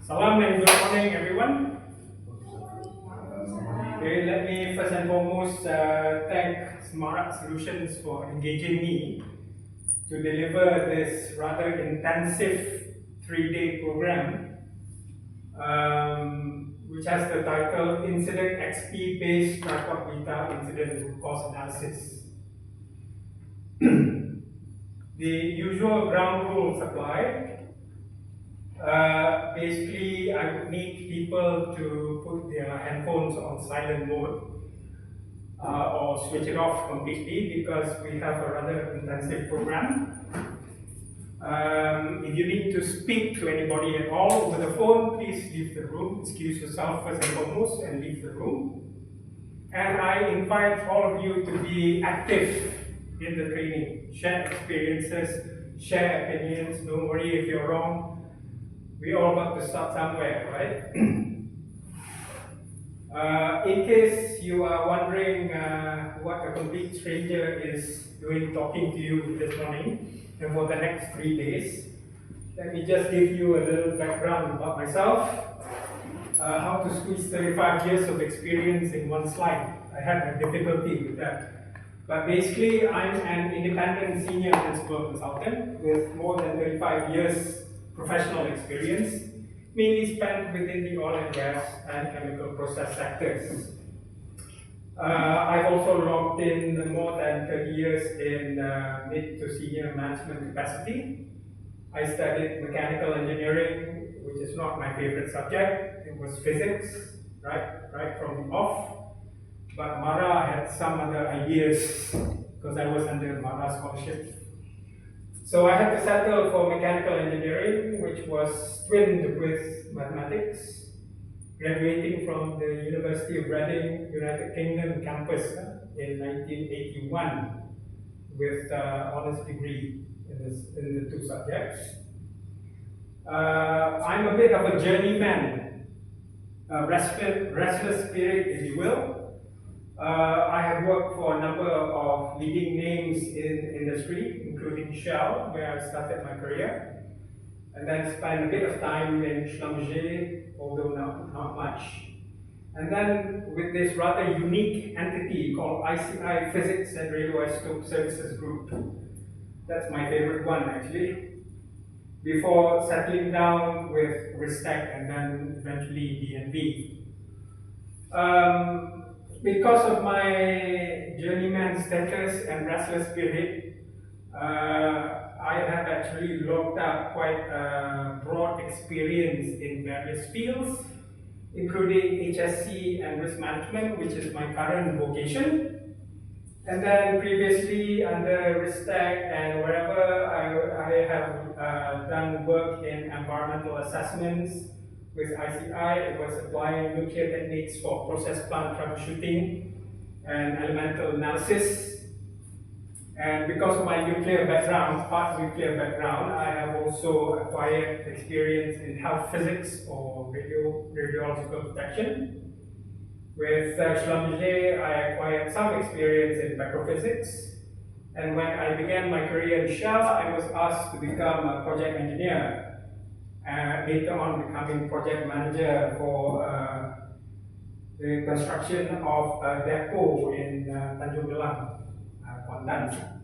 Salam and good morning, everyone. Okay, let me first and foremost thank Smart Solutions for engaging me to deliver this rather intensive 3-day program, which has the title Incident XP Based Tripod Beta Incident Root Cause Analysis. The usual ground rules apply. Basically, I would need people to put their handphones on silent mode or switch it off completely because we have a rather intensive program. If you need to speak to anybody at all over the phone, please leave the room. Excuse yourself first and foremost and leave the room. And I invite all of you to be active in the training. Share experiences, share opinions. Don't worry if you're wrong. We all got to start somewhere, right? In case you are wondering what a complete stranger is doing talking to you this morning and for the next 3 days, let me just give you a little background about myself. How to squeeze 35 years of experience in one slide. I had a difficulty with that. But basically, I'm an independent senior principal consultant with more than 35 years professional experience, mainly spent within the oil and gas and chemical process sectors. I've also logged in more than 30 years in mid to senior management capacity. I studied mechanical engineering, which is not my favorite subject. It was physics, right from the off. But Mara had some other ideas because I was under Mara scholarship. So I had to settle for mechanical engineering, which was twinned with mathematics, graduating from the University of Reading, United Kingdom campus in 1981 with honors degree in the two subjects. I'm a bit of a journeyman, a restless spirit, if you will. I have worked for a number of leading names in industry, including Shell, where I started my career, and then spent a bit of time in Schlumberger, although not much. And then with this rather unique entity called ICI Physics and Radioisotope Services Group. That's my favorite one, actually. Before settling down with Ristec and then eventually DNV. Because of my journeyman status and restless spirit, I have actually logged up quite a broad experience in various fields, including HSC and risk management, which is my current vocation. And then previously under Ristec and wherever I have done work in environmental assessments. With ICI, it was applying nuclear techniques for process plant troubleshooting and elemental analysis. And because of my nuclear background, part nuclear background, I have also acquired experience in health physics or radiological protection. With Schlumberger, I acquired some experience in macrophysics. And when I began my career in Shell, I was asked to become a project engineer. Later on becoming project manager for the construction of a depot in Tanjung Gelang, Kuantan.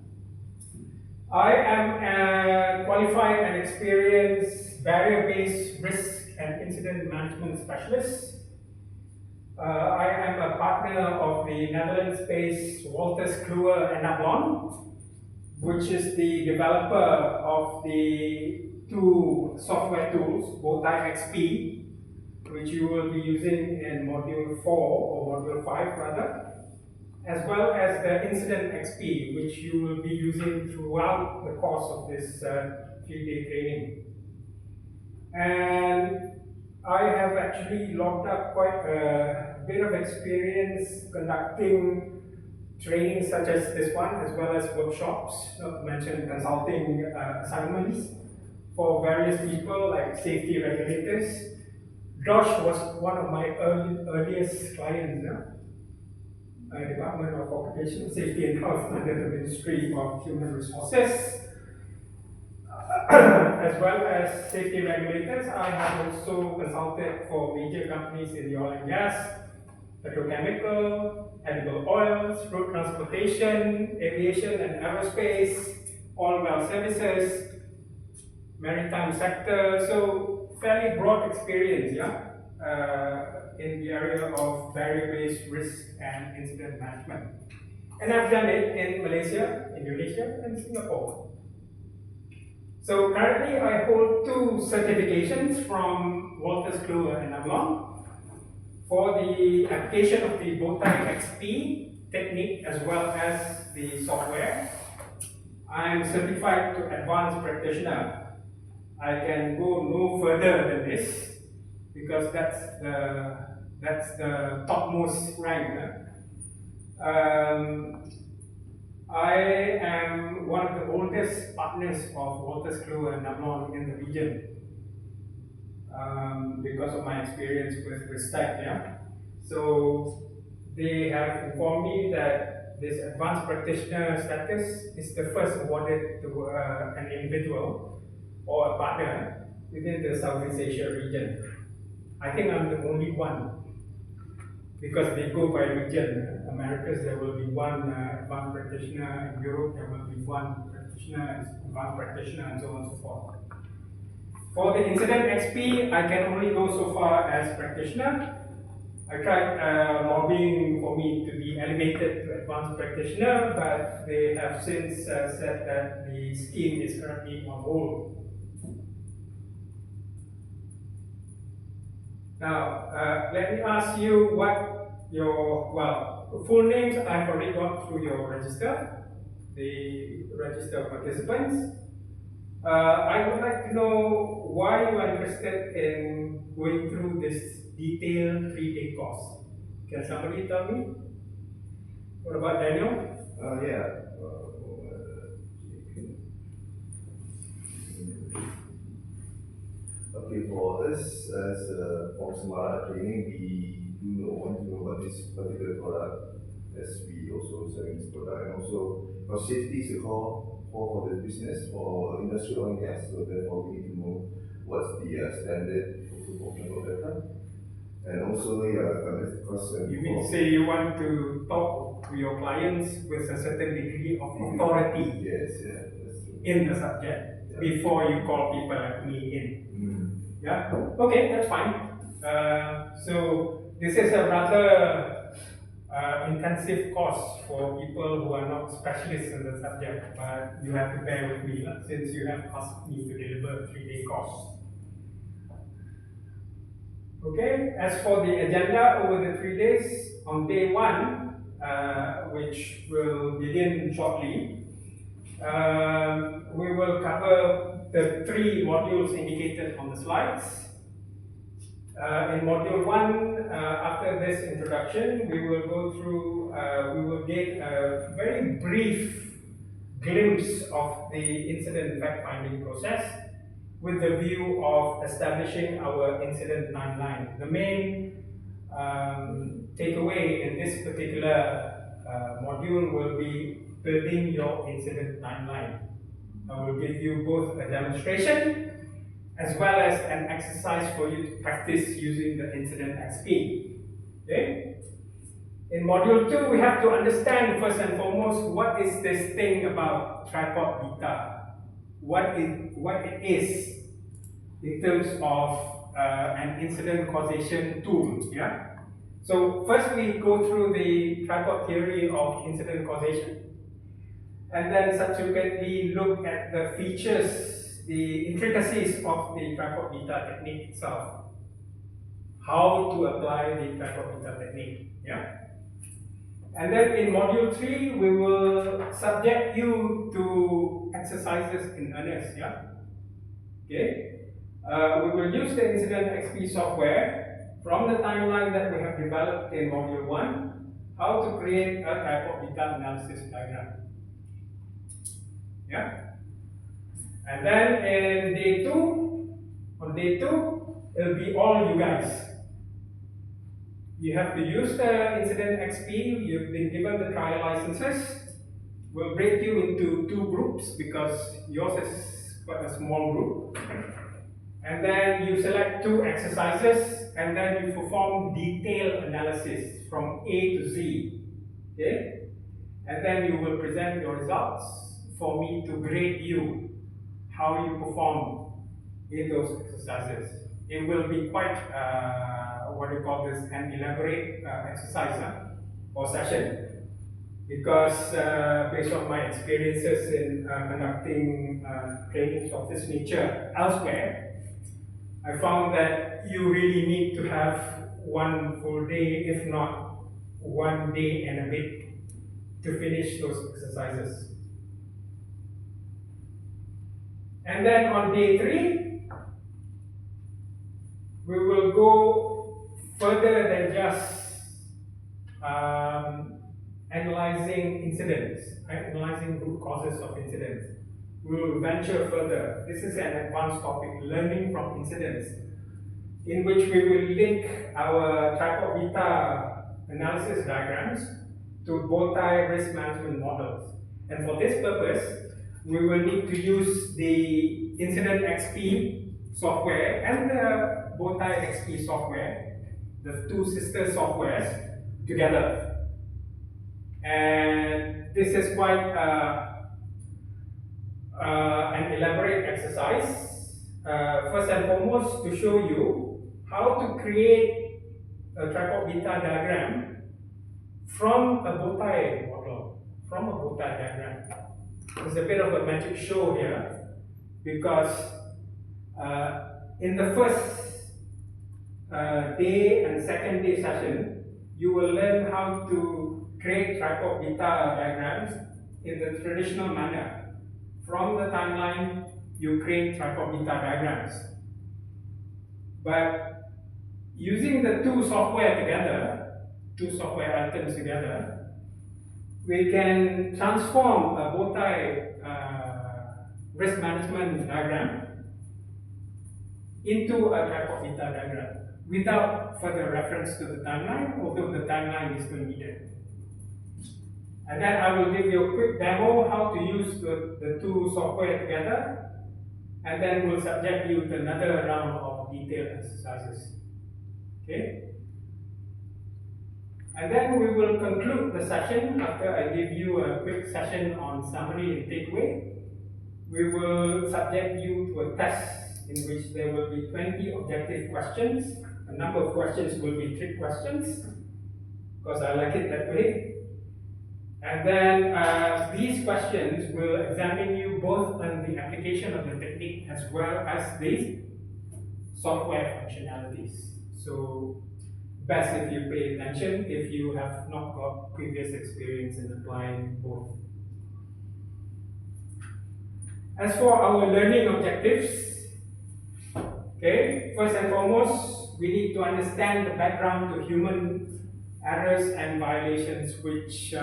I am a qualified and experienced barrier-based risk and incident management specialist. I am a partner of the Netherlands-based Wolters Kluwer and Ablon, which is the developer of the two software tools, Bowtie XP, which you will be using in Module 4 or Module 5 rather, as well as the Incident XP, which you will be using throughout the course of this 3-day training. And I have actually logged up quite a bit of experience conducting trainings such as this one, as well as workshops, not to mention consulting assignments for various people like safety regulators. Josh was one of my earliest clients, Department of Occupational Safety and Health under the Ministry of Human Resources, as well as safety regulators, I have also consulted for major companies in the oil and gas, petrochemical, edible oils, road transportation, aviation and aerospace, oil well services, maritime sector. So fairly broad experience, in the area of barrier-based risk and incident management. And I've done it in Malaysia, Indonesia, and Singapore. So currently I hold 2 certifications from Walters Kluwer and Amlong for the application of the Bowtie XP technique as well as the software. I am certified to advanced practitioner. I can go no further than this because that's the topmost rank. I am one of the oldest partners of Walters Kluwer and Amlong in the region because of my experience with Respect. So they have informed me that this advanced practitioner status is the first awarded to an individual or a partner within the Southeast Asia region. I think I'm the only one because they go by region. Americas, there will be one advanced practitioner. In Europe, there will be one practitioner, advanced practitioner, and so on and so forth. For the incident XP, I can only go so far as practitioner. I tried lobbying for me to be elevated to advanced practitioner, but they have since said that the scheme is currently on hold. Now, let me ask you what your, full names I've already got through your register, the register of participants. I would like to know why you are interested in going through this detailed 3-day course. Can somebody tell me? What about Daniel? Okay, for us as from Semara Training, we do want to know about this particular product as we also selling this product, and also for safety is a core for the business for our industry oil and gas. So therefore, we need to know what's the standard for data, and also because you mean say you want to talk to your clients with a certain degree of authority? Yes, that's true. In the subject before you call people like me in. Yeah. Okay, that's fine. So this is a rather intensive course for people who are not specialists in the subject, but you have to bear with me since you have asked me to deliver a 3-day course. Okay, as for the agenda over the 3 days, on day 1, which will begin shortly, we will cover the 3 modules indicated on the slides. In module 1, after this introduction, we will go through, we will get a very brief glimpse of the incident fact-finding process with the view of establishing our incident timeline. The main takeaway in this particular module will be building your incident timeline. I will give you both a demonstration as well as an exercise for you to practice using the incident XP. Okay? In module 2, we have to understand first and foremost what is this thing about tripod beta. What it is in terms of an incident causation tool. Yeah. So first we go through the tripod theory of incident causation, and then subsequently look at the features, the intricacies of the tripod beta technique itself. How to apply the tripod beta technique. Yeah. And then in module 3, we will subject you to exercises in earnest. Yeah. Okay. We will use the incident XP software from the timeline that we have developed in module 1, how to create a tripod beta analysis diagram. Yeah. And then in day 2, on day 2, it'll be all you guys. You have to use the incident XP. You've been given the trial licenses. We'll break you into 2 groups because yours is quite a small group. And then you select 2 exercises, and then you perform detailed analysis from A to Z. Okay? And then you will present your results for me to grade you how you perform in those exercises. It will be quite, what do you call this, an elaborate exercise or session. Because based on my experiences in conducting trainings of this nature elsewhere, I found that you really need to have 1 full day, if not 1 day and a bit, to finish those exercises. And then on day 3, we will go further than just analyzing incidents, analyzing root causes of incidents. We will venture further. This is an advanced topic, learning from incidents, in which we will link our tripod beta analysis diagrams to bow tie risk management models. And for this purpose, we will need to use the Incident XP software and the bow tie XP software, the 2 sister softwares, together. And this is quite an elaborate exercise. First and foremost, to show you how to create a tripod beta diagram from a bow tie model, from a bow tie diagram. It's a bit of a magic show here, because in the first day and second day session, you will learn how to create tripod beta diagrams in the traditional manner. From the timeline, you create tripod beta diagrams. But using the 2 software together, 2 software items together, we can transform a bow tie risk management diagram into a tripod beta diagram without further reference to the timeline, although the timeline is still needed. And then I will give you a quick demo how to use the 2 software together, and then we'll subject you to another round of detailed exercises. Okay? And then we will conclude the session after I give you a quick session on summary and takeaway. We will subject you to a test in which there will be 20 objective questions. A number of questions will be trick questions, because I like it that way. And then these questions will examine you both on the application of the technique as well as the software functionalities. So, best if you pay attention if you have not got previous experience in applying both. As for our learning objectives, okay, first and foremost, we need to understand the background to human errors and violations, which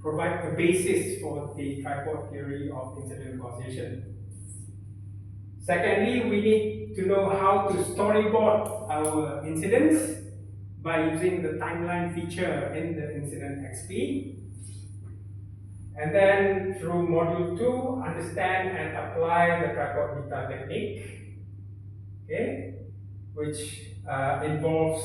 provide the basis for the tripod theory of incident causation. Secondly, we need to know how to storyboard our incidents by using the timeline feature in the Incident XP. And then through module 2, understand and apply the tripod beta technique, okay, which involves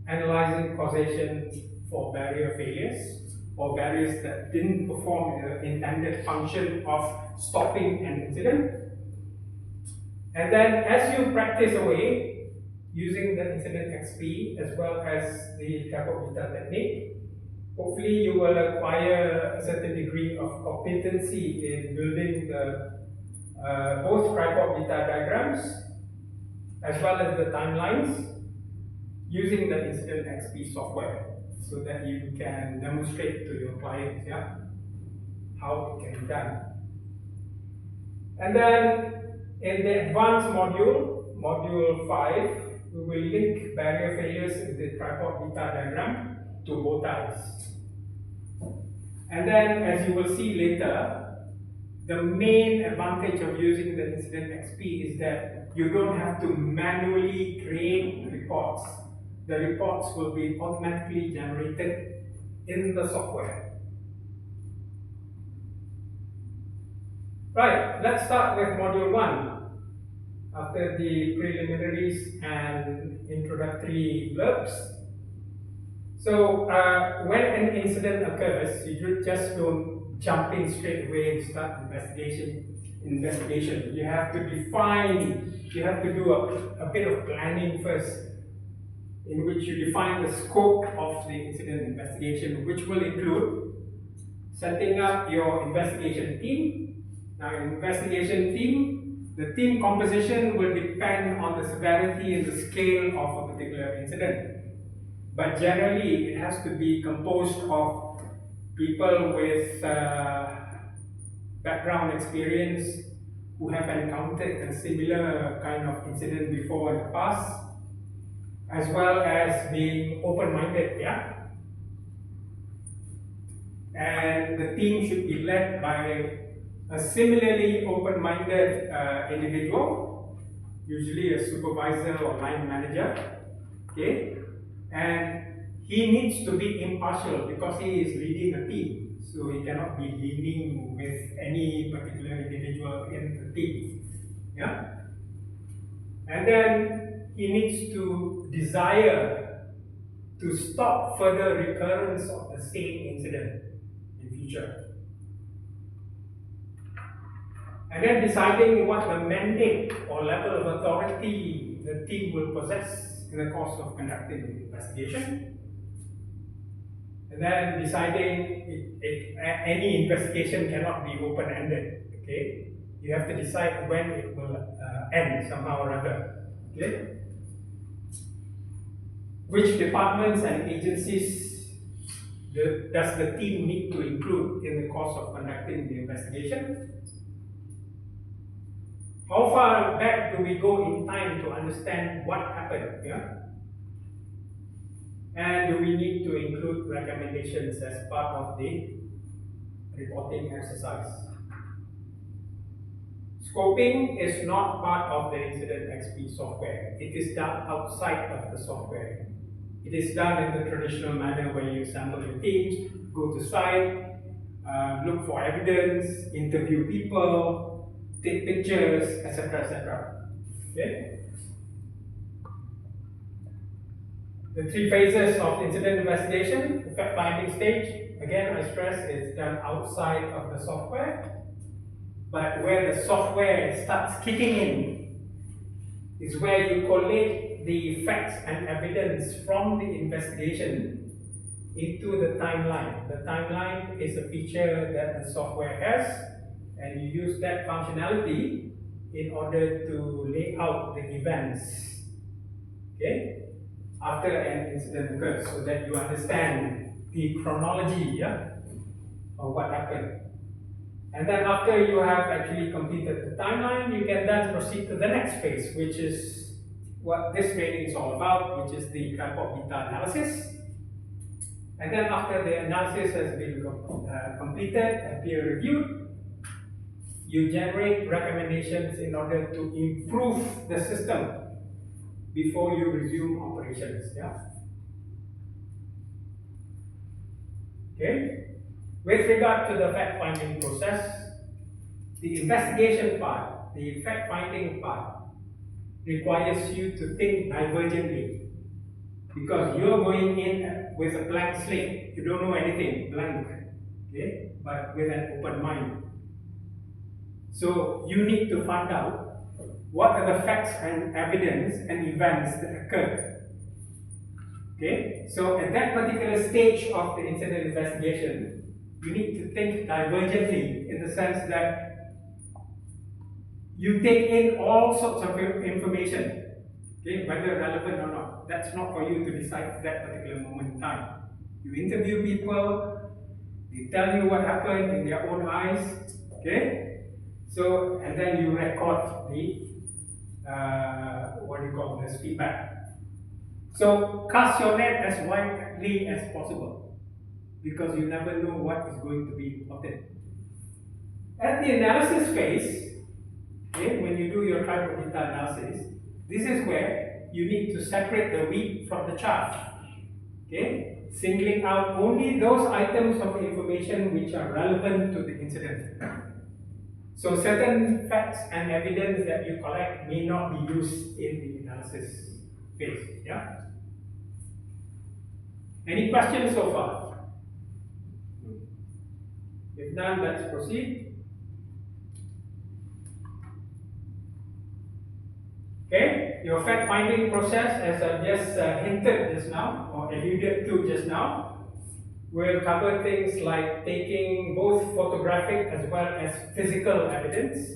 analyzing causation for barrier failures, or barriers that didn't perform the intended function of stopping an incident. And then as you practice away using the Incident XP as well as the tripod beta technique, hopefully you will acquire a certain degree of competency in building the both tripod beta diagrams as well as the timelines using the Incident XP software, so that you can demonstrate to your clients, yeah, how it can be done. And then in the advanced module, module 5, we will link barrier failures in the tripod beta diagram to bow ties. And then, as you will see later, the main advantage of using the Incident XP is that you don't have to manually create reports. The reports will be automatically generated in the software. Right, let's start with module 1. After the preliminaries and introductory blurbs. So, when an incident occurs, you just don't jump in straight away and start investigation. You have to define, you have to do a bit of planning first, in which you define the scope of the incident investigation, which will include setting up your investigation team. Now, investigation team, the team composition will depend on the severity and the scale of a particular incident. But generally, it has to be composed of people with background experience who have encountered a similar kind of incident before in the past, as well as being open-minded, yeah? And the team should be led by a similarly open-minded individual, usually a supervisor or line manager, okay? And he needs to be impartial because he is leading a team, so he cannot be leading with any particular individual in the team, yeah? And then he needs to desire to stop further recurrence of the same incident in future. And then deciding what the mandate or level of authority the team will possess in the course of conducting the investigation. And then deciding any investigation cannot be open-ended, okay? You have to decide when it will end somehow or other, okay? Which departments and agencies does the team need to include in the course of conducting the investigation? How far back do we go in time to understand what happened? Yeah? And do we need to include recommendations as part of the reporting exercise? Scoping is not part of the Incident XP software. It is done outside of the software. It is done in the traditional manner where you assemble your teams, go to site, look for evidence, interview people, take pictures, etc., etc. Okay? The 3 phases of incident investigation: the fact-finding stage, again I stress, is done outside of the software, but where the software starts kicking in is where you collate the facts and evidence from the investigation into the timeline. The timeline is a feature that the software has, and you use that functionality in order to lay out the events, okay, after an incident occurs, so that you understand the chronology, yeah, of what happened. And then after you have actually completed the timeline, you can then proceed to the next phase, which is what this training is all about, which is the tripod beta analysis. And then after the analysis has been completed and peer reviewed, you generate recommendations in order to improve the system before you resume operations. Yeah. Okay. With regard to the fact-finding process, the investigation part, the fact-finding part, requires you to think divergently, because you're going in with a blank slate. You don't know anything, blank, okay, but with an open mind. So you need to find out what are the facts and evidence and events that occurred. Okay, so at that particular stage of the incident investigation, you need to think divergently, in the sense that you take in all sorts of information, okay, whether relevant or not. That's not for you to decide at that particular moment in time. You interview people, they tell you what happened in their own eyes, okay? So, and then you record the, what do you call this, feedback. So, cast your net as widely as possible, because you never know what is going to be important. At the analysis phase, okay, when you do your tripod beta analysis, this is where you need to separate the wheat from the chaff, okay, singling out only those items of information which are relevant to the incident. So certain facts and evidence that you collect may not be used in the analysis phase. Yeah. Any questions so far? If none, let's proceed. Okay, your fact finding process, as I just hinted just now, or alluded to just now, will cover things like taking both photographic as well as physical evidence.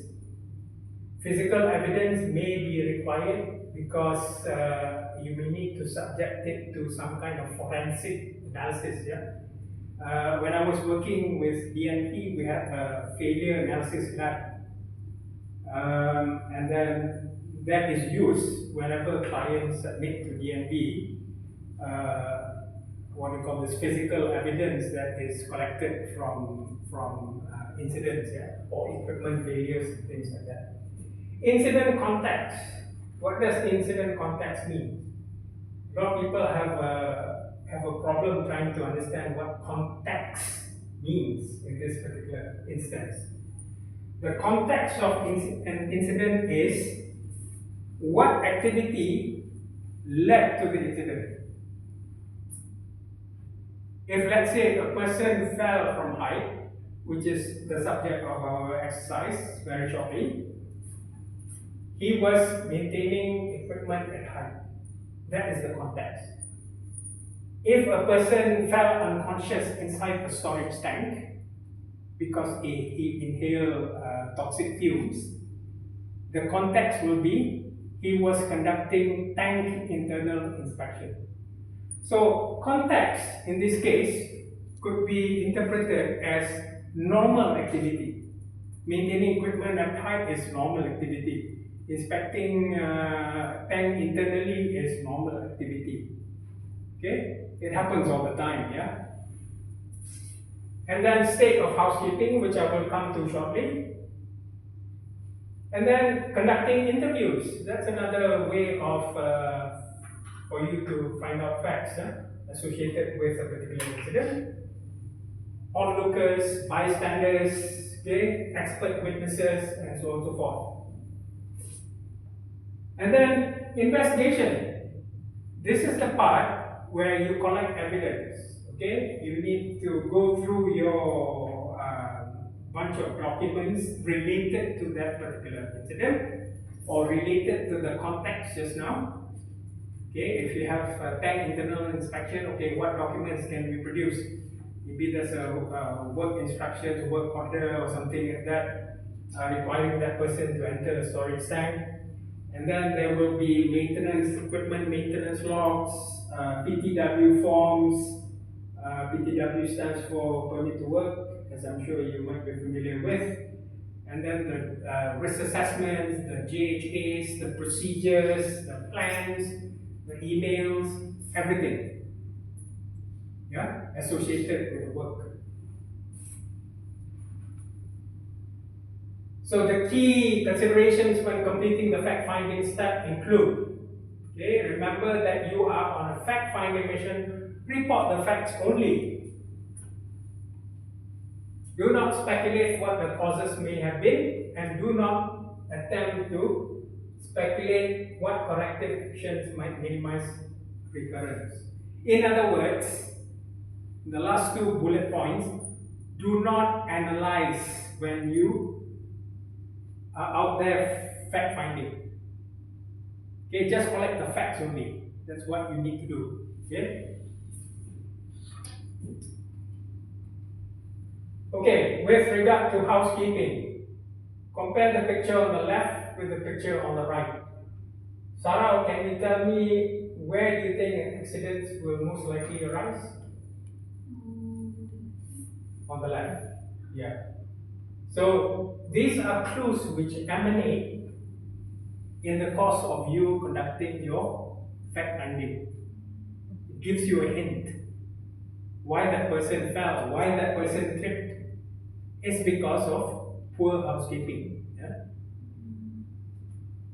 Physical evidence may be required because you may need to subject it to some kind of forensic analysis. Yeah. When I was working with DNP, we had a failure analysis lab, and then that is used whenever clients submit to DNP what we call this physical evidence that is collected from incidents, yeah, or equipment failures and things like that. Incident context. What does incident context mean? A lot of people have a problem trying to understand what context means in this particular instance. The context of an incident is what activity led to the incident. If, let's say, a person fell from height, which is the subject of our exercise very shortly, he was maintaining equipment at height. That is the context. If a person fell unconscious inside a storage tank because he inhaled toxic fumes, the context will be he was conducting tank internal inspection. So context in this case could be interpreted as normal activity. Maintaining equipment at height is normal activity. Inspecting tank internally is normal activity. Okay, it happens all the time, yeah. And then state of housekeeping, which I will come to shortly. And then conducting interviews. That's another way of for you to find out facts associated with a particular incident. Onlookers, bystanders, okay, expert witnesses, and so on and so forth. And then investigation. This is the part where you collect evidence. Okay, you need to go through your bunch of documents related to that particular incident or related to the context just now. Okay, if you have tank internal inspection, okay, what documents can be produced? Maybe there's a work instructions, work order, or something like that requiring that person to enter a storage tank. And then there will be maintenance, equipment maintenance logs, PTW forms. PTW stands for permit to work, as I'm sure you might be familiar with. And then the risk assessments, the JHAs, the procedures, the plans, the emails, everything, yeah, associated with the work. So the key considerations when completing the fact-finding step include, okay, remember that you are on a fact-finding mission, report the facts only. Do not speculate what the causes may have been, and do not attempt to speculate what corrective actions might minimize recurrence. In other words, the last two bullet points, do not analyze when you are out there fact finding. Okay, just collect the facts only. That's what you need to do. Okay. Okay, with regard to housekeeping, compare the picture on the left with the picture on the right. Sarah, can you tell me where do you think accidents will most likely arise? On the left. Yeah. So these are clues which emanate in the course of you conducting your fact finding. It gives you a hint why that person fell, why that person tripped. It's because of poor housekeeping. Yeah?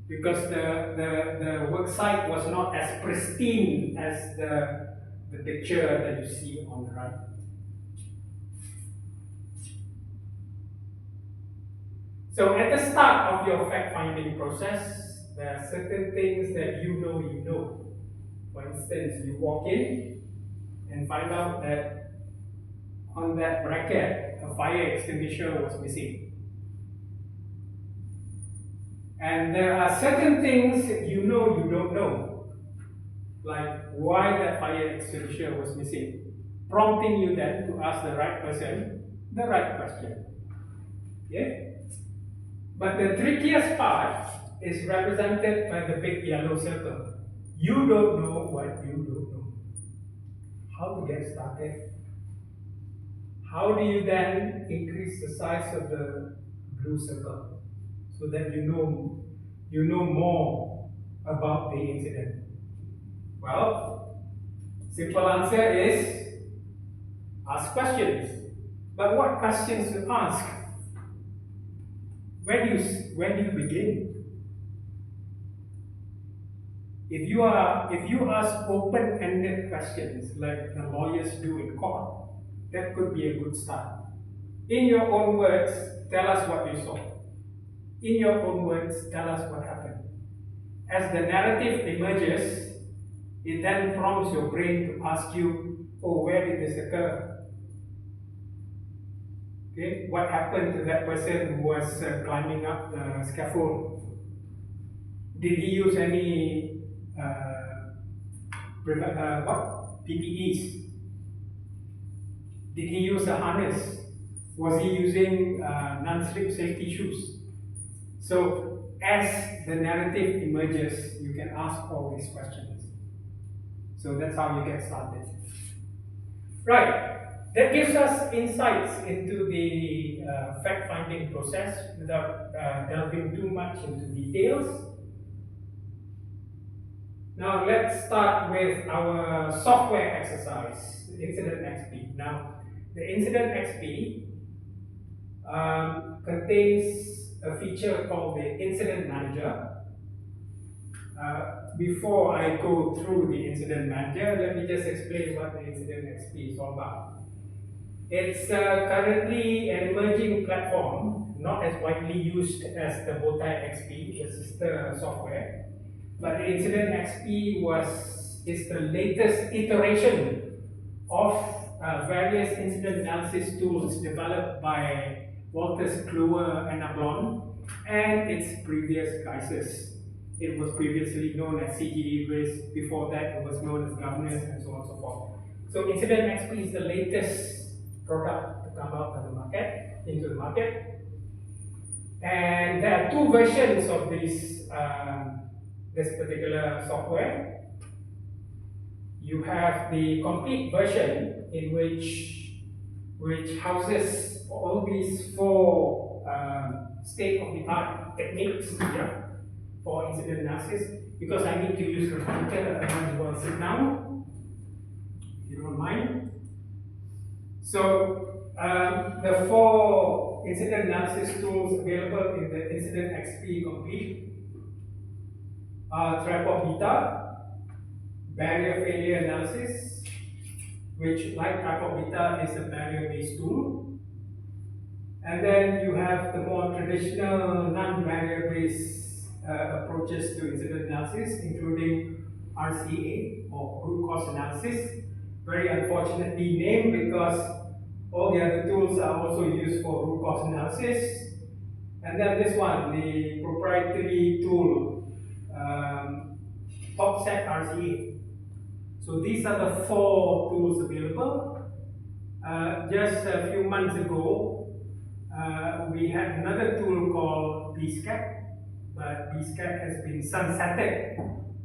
Because the work site was not as pristine as the picture that you see on the right. So at the start of your fact-finding process, there are certain things that you know. For instance, you walk in and find out that on that bracket, a fire extinguisher was missing. And there are certain things you don't know, like why that fire extinguisher was missing, prompting you then to ask the right person the right question. Okay? But the trickiest part is represented by the big yellow circle. You don't know what you don't know. How to get started? How do you then increase the size of the blue circle so that you know more about the incident? Well, simple answer is ask questions. But what questions to ask? When do you begin? If you ask open-ended questions like the lawyers do in court, that could be a good start. In your own words, tell us what you saw. In your own words, tell us what happened. As the narrative emerges, it then prompts your brain to ask you, oh, where did this occur? Okay, what happened to that person who was climbing up the scaffold? Did he use any PPEs? Did he use a harness? Was he using non-slip safety shoes? So, as the narrative emerges, you can ask all these questions. So that's how you get started. Right. That gives us insights into the fact-finding process without delving too much into details. Now let's start with our software exercise, the Incident XP. Now, the Incident XP contains a feature called the Incident Manager. Before I go through the Incident Manager, let me just explain what the Incident XP is all about. It's currently an emerging platform, not as widely used as the Bowtie XP, the sister software. But the Incident XP is the latest iteration of various incident analysis tools developed by Wolters Kluwer and Ablon and its previous guises. It was previously known as CGE risk, before that it was known as governance, and so on and so forth. So Incident XP is the latest product to come out into the market. And there are two versions of this particular software. You have the complete version in which houses all these four state-of-the-art techniques for incident analysis. Because I need to use the computer, I might as well sit down, if you don't mind. So the four incident analysis tools available in the Incident XP Complete tripod beta, barrier failure analysis, which like tripod beta is a barrier-based tool. And then you have the more traditional non-barrier-based approaches to incident analysis, including RCA or root cause analysis. Very unfortunately named because all the other tools are also used for root cause analysis. And then this one, the proprietary tool, TopSet RCA. So these are the four tools available. Just a few months ago, we had another tool called BSCAT, but BSCAT has been sunsetted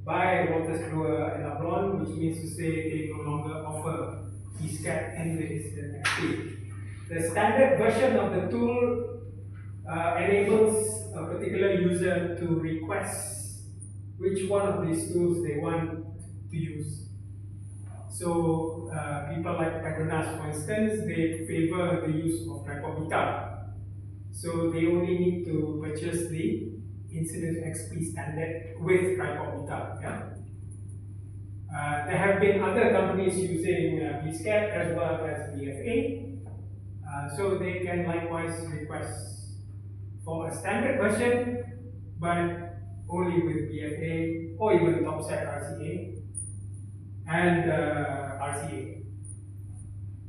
by Wolters Kluwer and Ablon, which means to say they no longer offer BSCAT in the Incident XP. The standard version of the tool enables a particular user to request which one of these tools they want to use. So people like Petronas, for instance, they favor the use of tripod beta. So they only need to purchase the Incident XP standard with tripod beta. There have been other companies using BSCAT as well as BFA. So they can likewise request for a standard version, but only with BFA or even topset RCA and RCA.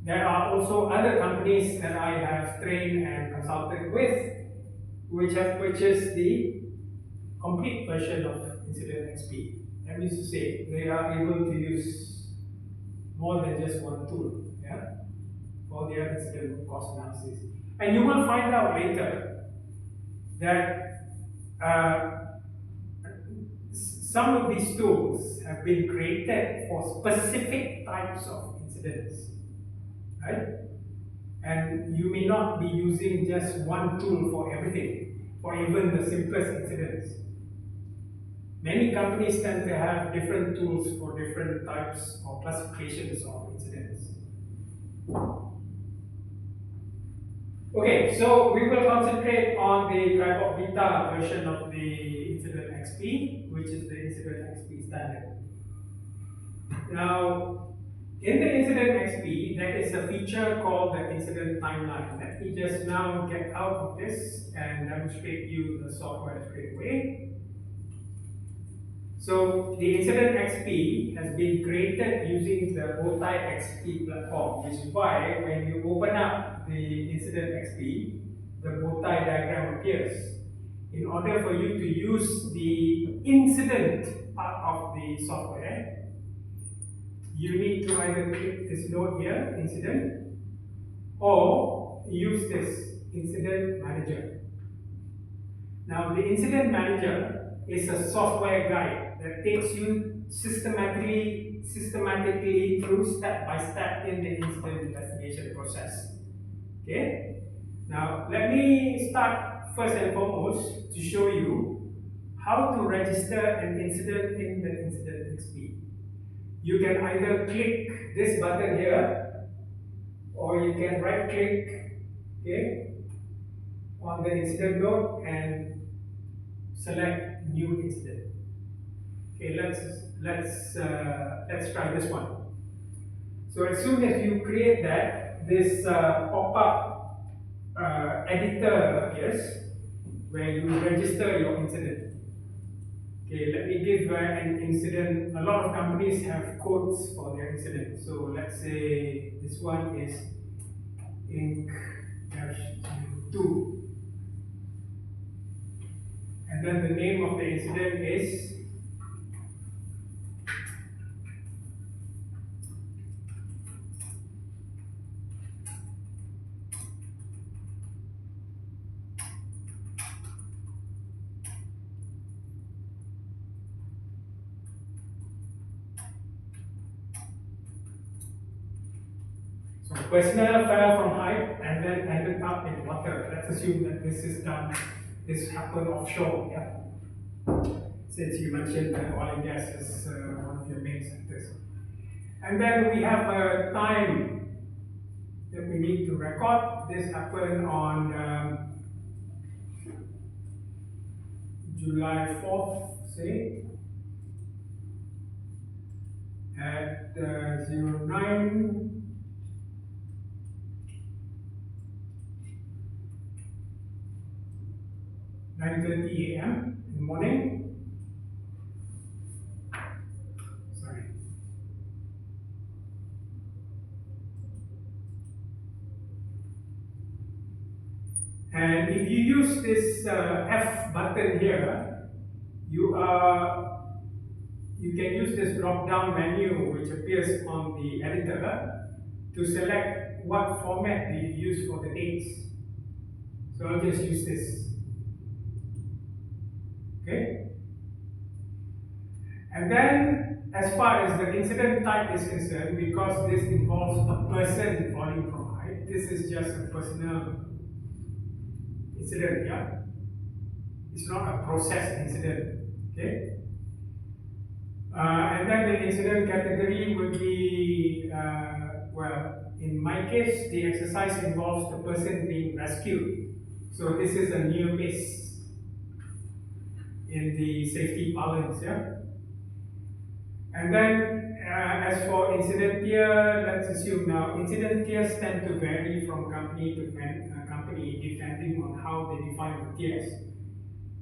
There are also other companies that I have trained and consulted with, which have purchased the complete version of Incident XP. That means to say they are able to use more than just one tool, yeah, for their incident cost analysis. And you will find out later that some of these tools have been created for specific types of incidents, right? And you may not be using just one tool for everything, for even the simplest incidents. Many companies tend to have different tools for different types or classifications of incidents. Okay, so we will concentrate on the tripod beta version of the Incident XP, which is the Incident XP standard. Now, in the Incident XP, there is a feature called the Incident Timeline. Let me just now get out of this and demonstrate you the software straight away. So the Incident XP has been created using the Bowtie XP platform, which is why when you open up the Incident XP, the Bowtie diagram appears. In order for you to use the incident part of the software, you need to either click this node here, Incident, or use this Incident Manager. Now the Incident Manager is a software guide that takes you systematically through step by step in the incident investigation process. Okay? Now let me start first and foremost to show you how to register an incident in the Incident XP. You can either click this button here, or you can right click, okay, on the incident node and select new incident. Okay, let's try this one. So as soon as you create that, this pop-up editor appears where you register your incident. Okay, let me give an incident. A lot of companies have codes for their incident. So let's say this one is Inc-2. And then the name of the incident is personnel fell from height and then ended up in water. Let's assume that this happened offshore, yeah? Since you mentioned that oil and gas is one of your main sectors. And then we have a time that we need to record. This happened on July 4th, say, at 09. 9:30 a.m. in the morning. Sorry. And if you use this F button here, you can use this drop-down menu which appears on the editor to select what format do you use for the dates. So I'll just use this. Okay? And then, as far as the incident type is concerned, because this involves a person falling from height, this is just a personal incident, yeah? It's not a process incident, okay? And then the incident category would be, well, in my case, the exercise involves the person being rescued. So this is a near miss in the safety parlance, yeah? And then as for incident tier, let's assume now incident tiers tend to vary from company to company. company depending on how they define the tiers.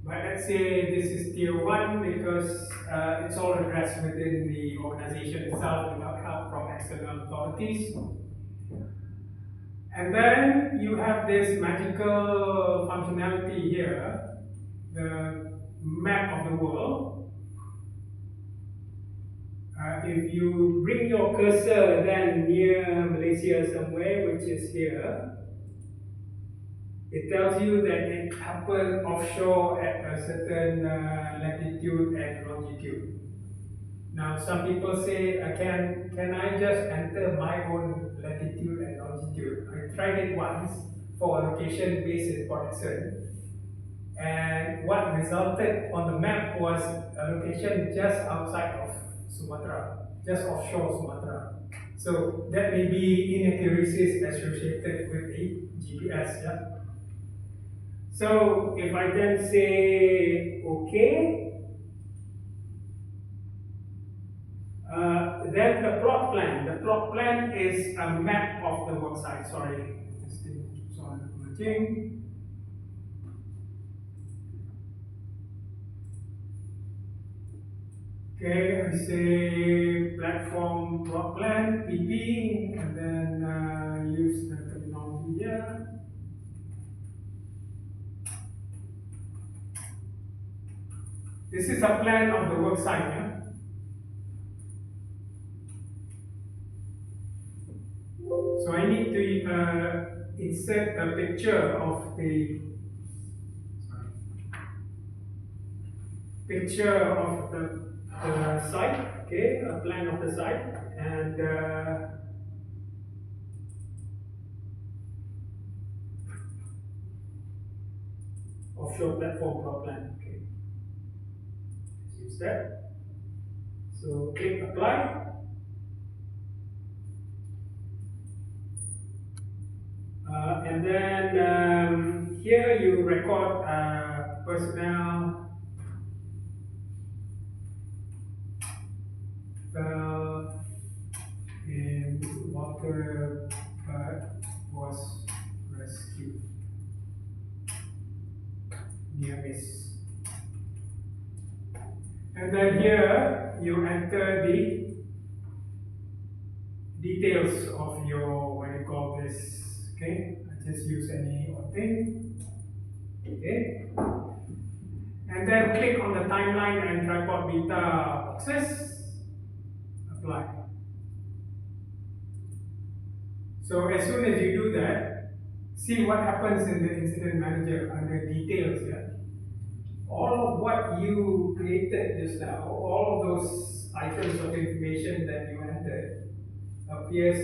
But let's say this is tier 1 because it's all addressed within the organization itself without help from external authorities. And then you have this magical functionality here, the map of the world. If you bring your cursor then near Malaysia somewhere, which is here, it tells you that it happened offshore at a certain latitude and longitude. Now, some people say, can I just enter my own latitude and longitude? I tried it once for a location based in Port Dickson, and what resulted on the map was a location just outside of Sumatra, just offshore Sumatra. So that may be inaccuracies associated with the GPS. Yeah? So if I then say OK, then the plot plan. The plot plan is a map of the worksite. Sorry, this thing keeps on merging. Okay, I say platform plot plan, PP, and then use the terminology here. This is a plan of the worksite. Yeah? So I need to insert a picture of the site, okay, a plan of the site, and offshore platform plot plan. Okay, let's use that. So click apply. And then here you record personnel, fell in water but was rescued near miss. And then here you enter the details of your, what do you call this? Okay, I just use any old thing. Okay, and then click on the timeline and tripod beta boxes. Apply. So as soon as you do that, see what happens in the incident manager under details here. All of what you created just now, all of those items of information that you entered appears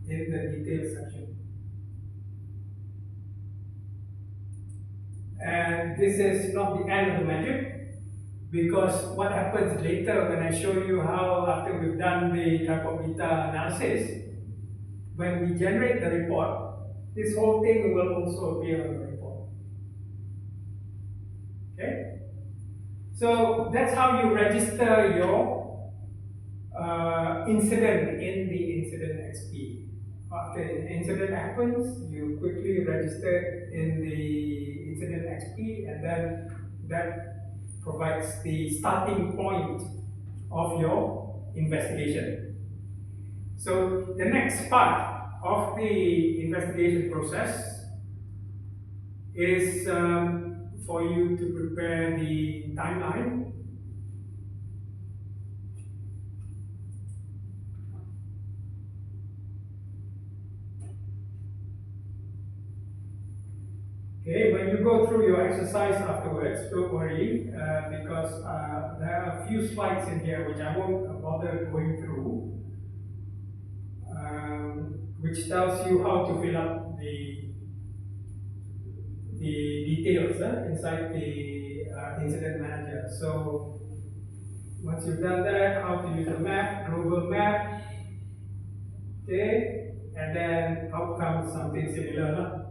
in the details section. And this is not the end of the magic, because what happens later when I show you how, after we've done the tripod beta analysis, when we generate the report, this whole thing will also appear on the report. Okay? So that's how you register your incident in the incident XP. After an incident happens, you quickly register in the incident XP, and then that provides the starting point of your investigation. So the next part of the investigation process is for you to prepare the timeline. Okay, when you go through your exercise afterwards, don't worry, because there are a few slides in here which I won't bother going through, which tells you how to fill up the details inside the incident manager. So once you've done that, how to use the map, global map, okay, and then out comes something similar.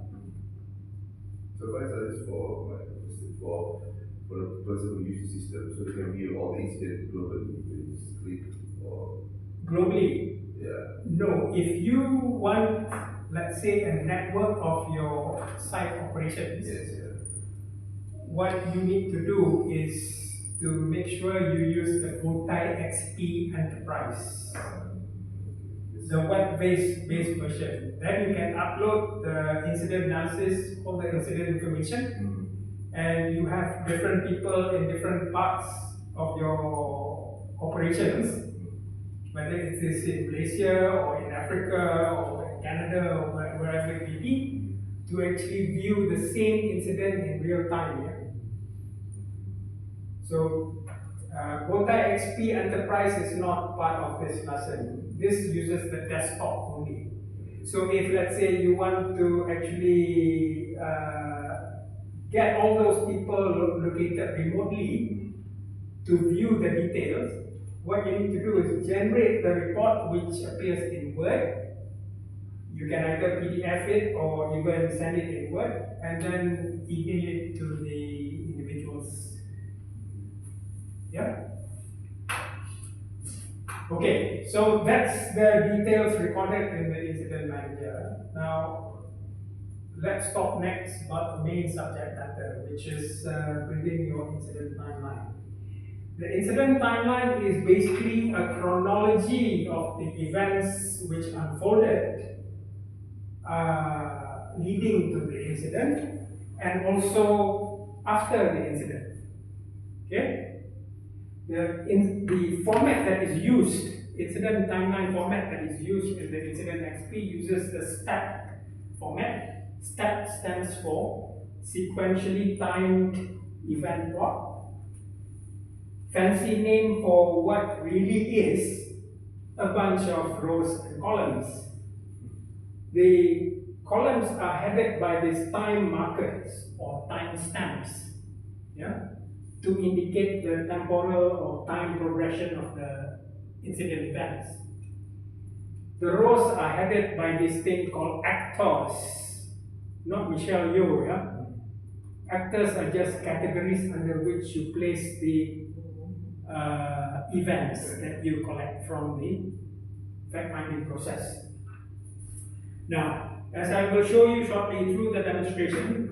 So if I say this for the person who uses the system, so they can view all the incidents globally, or globally? Yeah. No, if you want let's say, a network of your site operations, Yes, yeah. what you need to do is to make sure you use the Botai XP Enterprise, the web-based version. Then you can upload the incident analysis, all the incident information, and you have different people in different parts of your operations, whether it is in Malaysia or in Africa or in Canada or wherever it may be, to actually view the same incident in real time. Yeah? So, Botai XP Enterprise is not part of this lesson. This uses the desktop only. So, if let's say you want to actually get all those people located remotely to view the details, what you need to do is generate the report which appears in Word. You can either PDF it or even send it in Word and then email it to the individuals. Yeah? Okay, so that's the details recorded in the incident manager. Now, let's talk next about the main subject matter, which is building your incident timeline. The incident timeline is basically a chronology of the events which unfolded leading to the incident and also after the incident. Okay? The format that is used, incident timeline format that is used in the Incident XP uses the STEP format. STEP stands for Sequentially Timed Event Plot. Fancy name for what really is a bunch of rows and columns. The columns are headed by these time markers or time stamps, yeah, to indicate the temporal or time progression of the incident events. The rows are headed by this thing called actors, not Michelle Yeoh, yeah. Actors are just categories under which you place the events that you collect from the fact-finding process. Now, as I will show you shortly through the demonstration,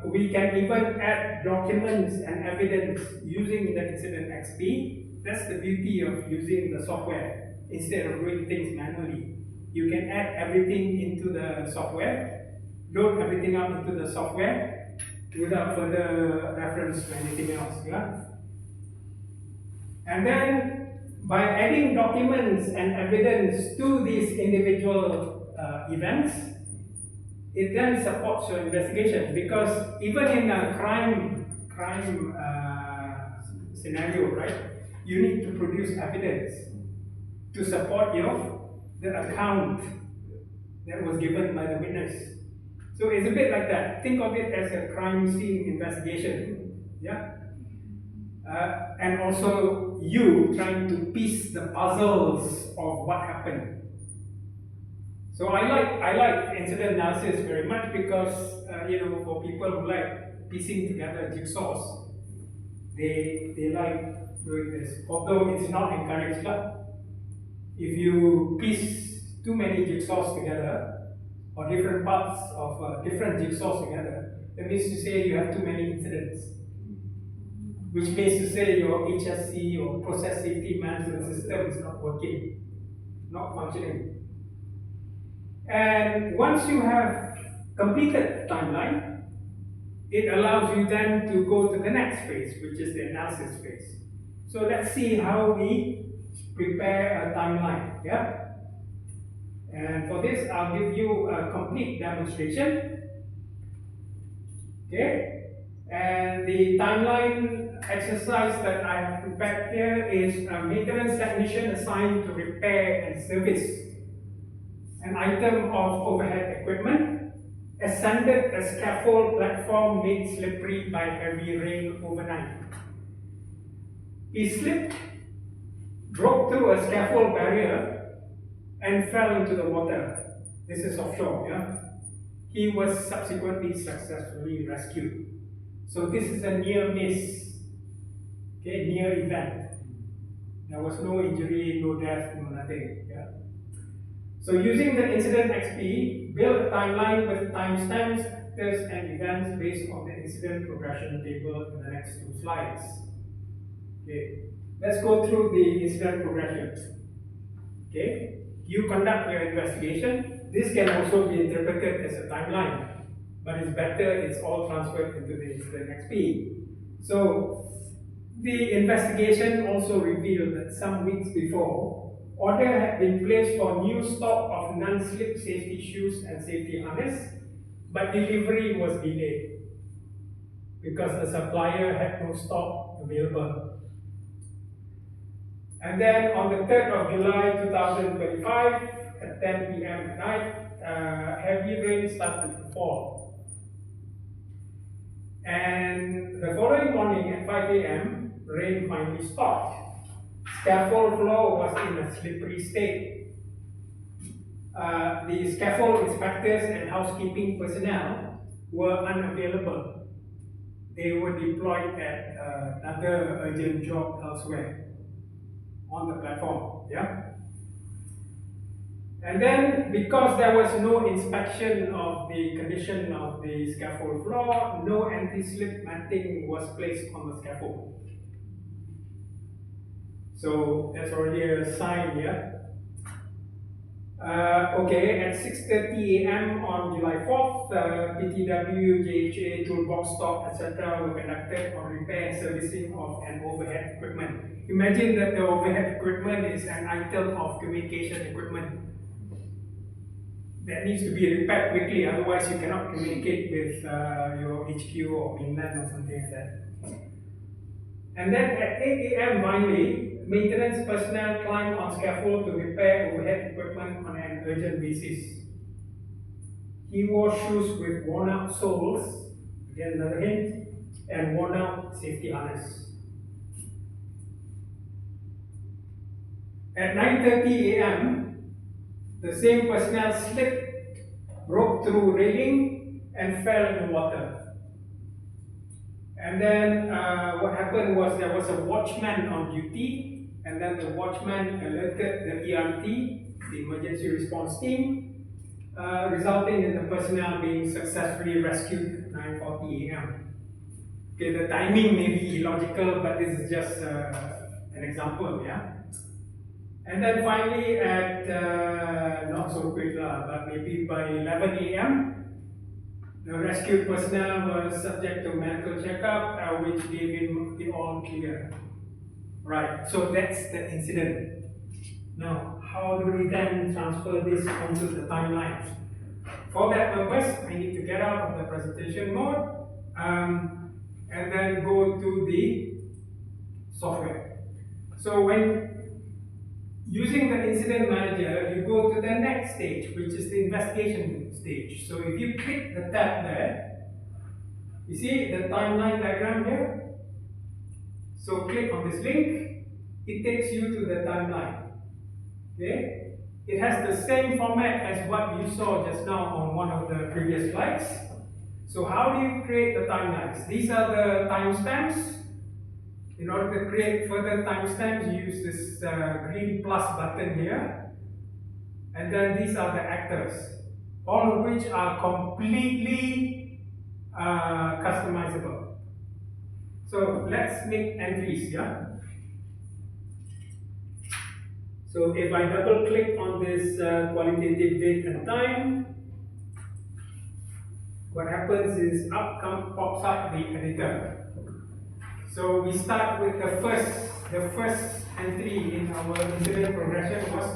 we can even add documents and evidence using the Incident XP. That's the beauty of using the software instead of doing things manually. You can add everything into the software, load everything up into the software without further reference to anything else. Yeah? And then by adding documents and evidence to these individual events, it then supports your investigation, because even in a crime scenario, right, you need to produce evidence to support the account that was given by the witness. So it's a bit like that. Think of it as a crime scene investigation, yeah. And also you trying to piece the puzzles of what happened. So I like incident analysis very much because for people who like piecing together jigsaws, they like doing this. Although it's not encouraged. If you piece too many jigsaws together, or different parts of different jigsaws together, that means to say you have too many incidents. Which means to say your HSC or process safety management system is not working, not functioning. And once you have completed the timeline, it allows you then to go to the next phase, which is the analysis phase. So let's see how we prepare a timeline. Yeah? And for this, I'll give you a complete demonstration. Okay? And the timeline exercise that I have prepared here is a maintenance technician assigned to repair and service an item of overhead equipment, ascended a scaffold platform made slippery by heavy rain overnight. He slipped, broke through a scaffold barrier, and fell into the water. This is offshore, yeah? He was subsequently successfully rescued. So this is a near miss, okay, near event. There was no injury, no death, no nothing. Yeah. So using the incident XP, build a timeline with timestamps, actors, and events based on the incident progression table in the next 2 slides. Okay, let's go through the incident progressions. Okay, you conduct your investigation. This can also be interpreted as a timeline, but it's better it's all transferred into the incident XP. So the investigation also revealed that some weeks before, order had been placed for new stock of non-slip safety shoes and safety harness, but delivery was delayed because the supplier had no stock available. And then on the 3rd of July 2025 at 10 p.m. at night, heavy rain started to fall. And the following morning at 5 a.m., rain finally stopped. Scaffold floor was in a slippery state. The scaffold inspectors and housekeeping personnel were unavailable. They were deployed at another urgent job elsewhere on the platform. Yeah. And then, because there was no inspection of the condition of the scaffold floor, no anti-slip matting was placed on the scaffold. So that's already a sign here. Okay, at 6:30 a.m. on July 4th, PTW, JHA, toolbox stock, etc. were conducted on repair and servicing of an overhead equipment. Imagine that the overhead equipment is an item of communication equipment that needs to be repaired quickly, otherwise you cannot communicate with your HQ or mainland or something like that. And then at 8 a.m. finally, maintenance personnel climbed on scaffold to repair overhead equipment on an urgent basis. He wore shoes with worn out soles, again another hint, and worn out safety harness. At 9:30 a.m., the same personnel slipped, broke through railing, and fell in the water. And then what happened was there was a watchman on duty, and then the watchman alerted the ERT, the emergency response team, resulting in the personnel being successfully rescued at 9:40 a.m. Okay, the timing may be illogical, but this is just an example, yeah. And then finally at not so quick but maybe by 11 a.m. the rescued personnel was subject to medical checkup, which gave him the all clear. Right, so that's the incident. Now, how do we then transfer this onto the timeline? For that purpose, I need to get out of the presentation mode and then go to the software. So when using the incident manager, you go to the next stage, which is the investigation stage. So if you click the tab there, you see the timeline diagram here? So click on this link, it takes you to the timeline. Okay? It has the same format as what you saw just now on one of the previous slides. So how do you create the timelines? These are the timestamps. In order to create further timestamps, you use this green plus button here. And then these are the actors, all of which are completely customizable. So let's make entries, yeah? So if I double click on this qualitative date and time, what happens is pops up the editor. So we start with the first entry in our incident progression was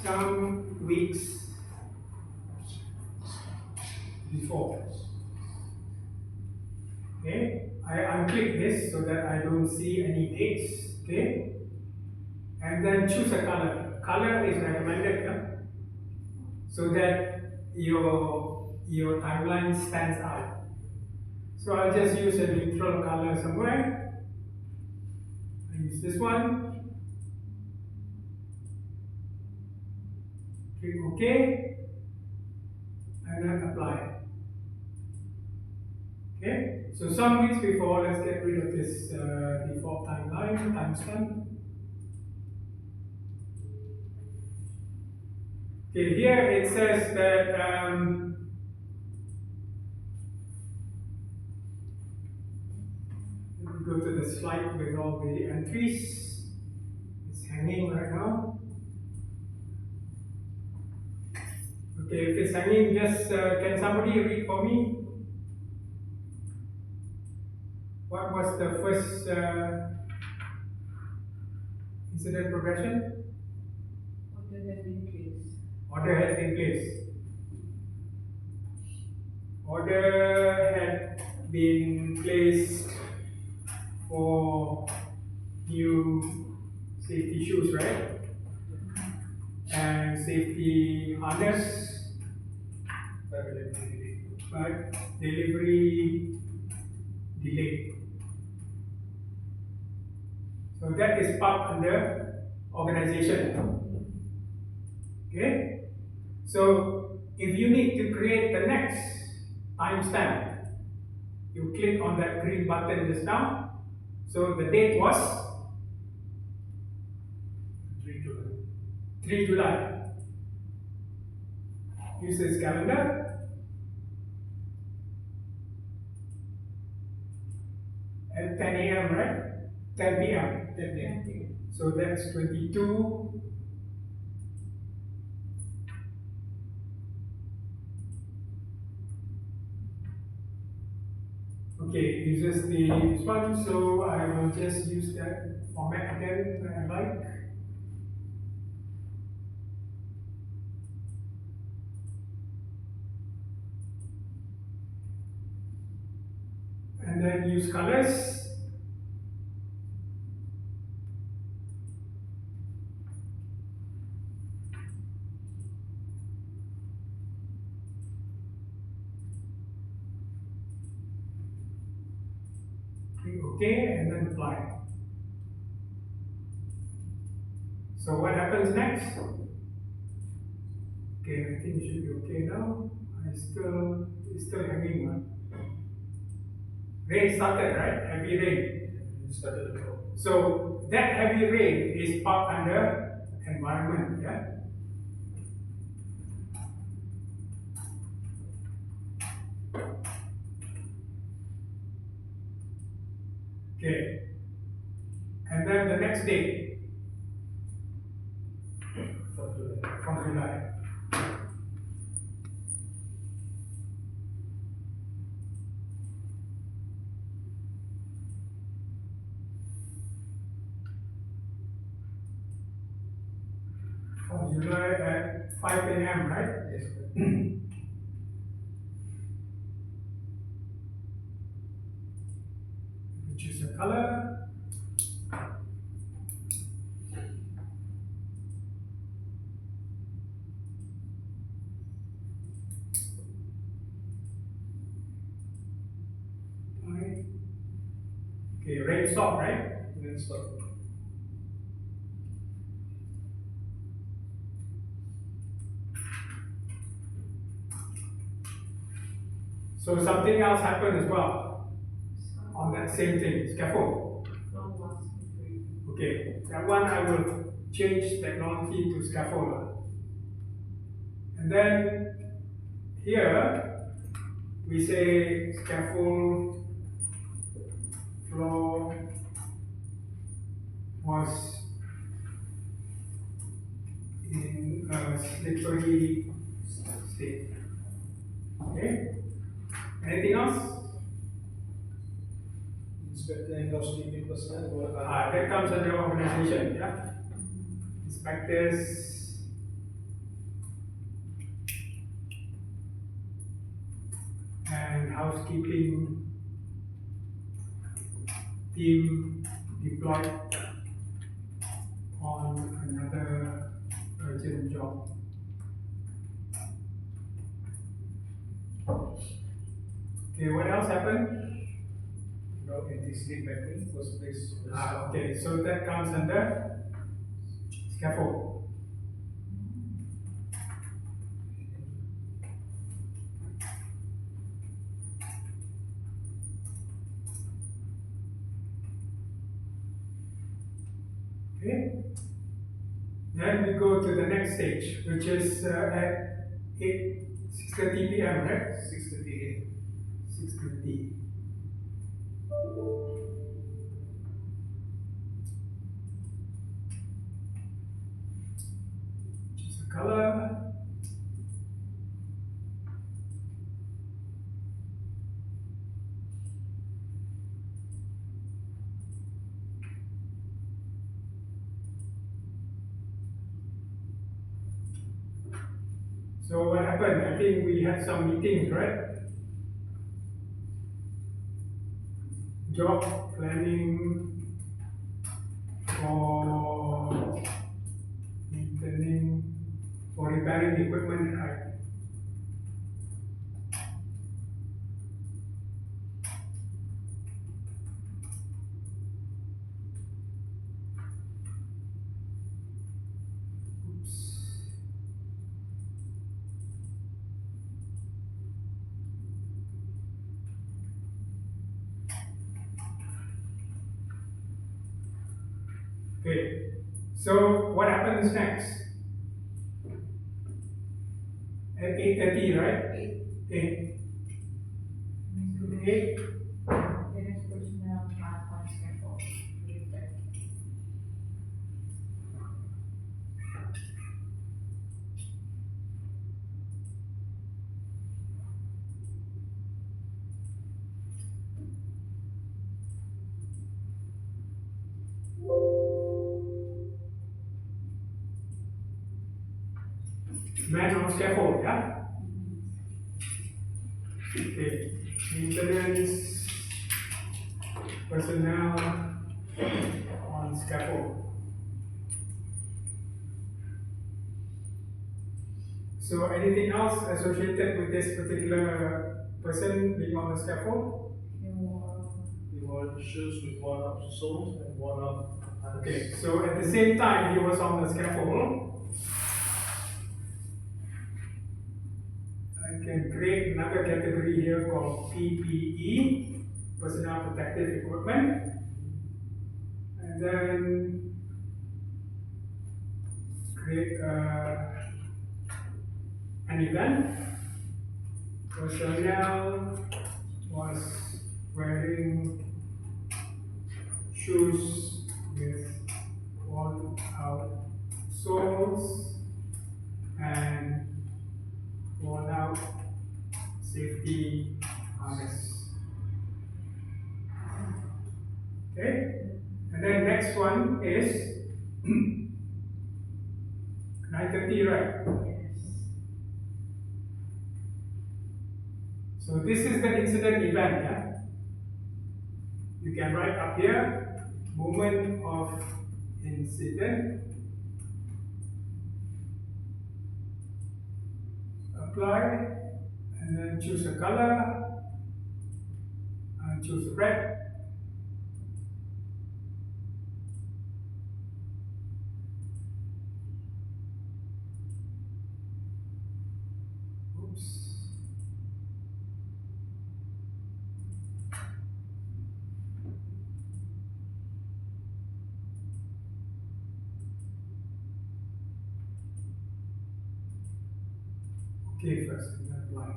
some weeks before. Okay, I unclick this so that I don't see any dates. Okay, and then choose a color. Color is recommended, yeah? So that your timeline stands out. So I'll just use a neutral color somewhere. I use this one. Click OK. And then apply. Okay. So some weeks before, let's get rid of this default timestamp. Okay, here it says that let me go to the slide with all the entries. It's hanging right now. Okay, if it's hanging, just can somebody read for me? What was the first incident progression? Order has been placed. Order had been placed. Order had been placed for new safety shoes, right? And safety harness, but delivery delayed. So that is part under organization. Okay? So if you need to create the next timestamp, you click on that green button just now. So the date was 3 July. 3 July. Use this calendar. At 10 a.m., right? 10 p.m. 10 p.m. So that's 22. Okay, it uses this one, so I will just use that format again that I like. And then use colors. Click OK and then apply. So what happens next? Okay, I think it should be okay now. It's still hanging one. Rain started, right? Heavy rain. It started to drop. So that heavy rain is part under environment, yeah? Okay. And then the next day, from July. From July at 5 a.m., right? Yes. We choose a color. Right. Okay, rain stop, right? Rain stopped. So something else happened as well on that same thing, scaffold. From last week. Okay, that one I will change technology to scaffold. And then here we say scaffold floor was in a slippery state. Okay? Anything else? Inspector and housekeeping personnel were That comes under organization, yeah? Inspectors, and housekeeping team deployed on another urgent job. Okay, what else happened? no anti-slip backing was placed. Okay, so that comes under scaffold. Okay. Then we go to the next stage, which is at 6:30 p.m., right? 6:38. 6:30. Choose a color. So what happened? I think we had some meetings, right? Job planning for maintaining, for repairing equipment, right? Oops. Okay, so what happens next? At 8:30, right? 8. 8. Finish personnel path on scaffold. Related. Man on scaffold, yeah? Okay, maintenance personnel on scaffold. So anything else associated with this particular person being on the scaffold? He wore shoes with one up soles and one up. Okay, so at the same time he was on the scaffold, I can create another category here called PPE, personal protective equipment, and then create an event. Personnel was wearing shoes with worn out soles and worn out safety harness. Okay, and then next one is 9:30, right? Yes. So this is the incident event, yeah? You can write up here, moment of incident, apply, and then choose a color, and choose red. Oops. Okay, first, and then apply.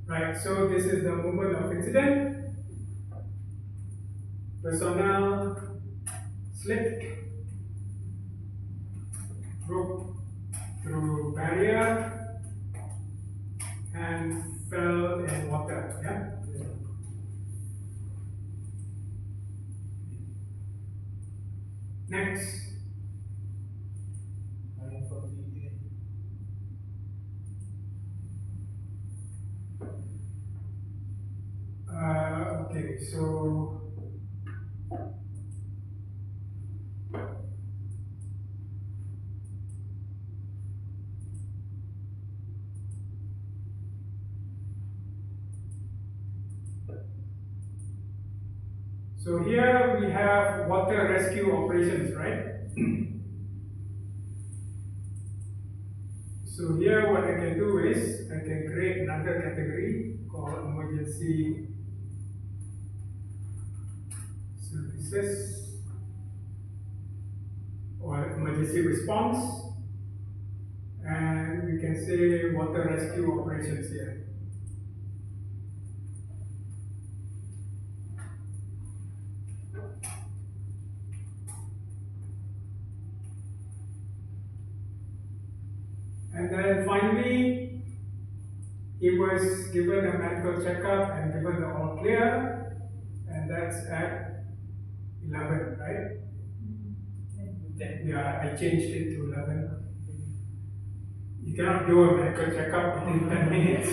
Right, so this is the moment of incident. Personnel slipped, broke through barrier, and fell in water. Yeah. Next. 9:48. Okay, so here we have water rescue operations, right? So here what I can do is I can create another category called emergency services, or emergency response, and we can say water rescue operations here. And then finally, he was given a medical checkup and given the all clear, and that's at 11, right? Yeah, I changed it to 11. You cannot do a medical checkup within 10 minutes.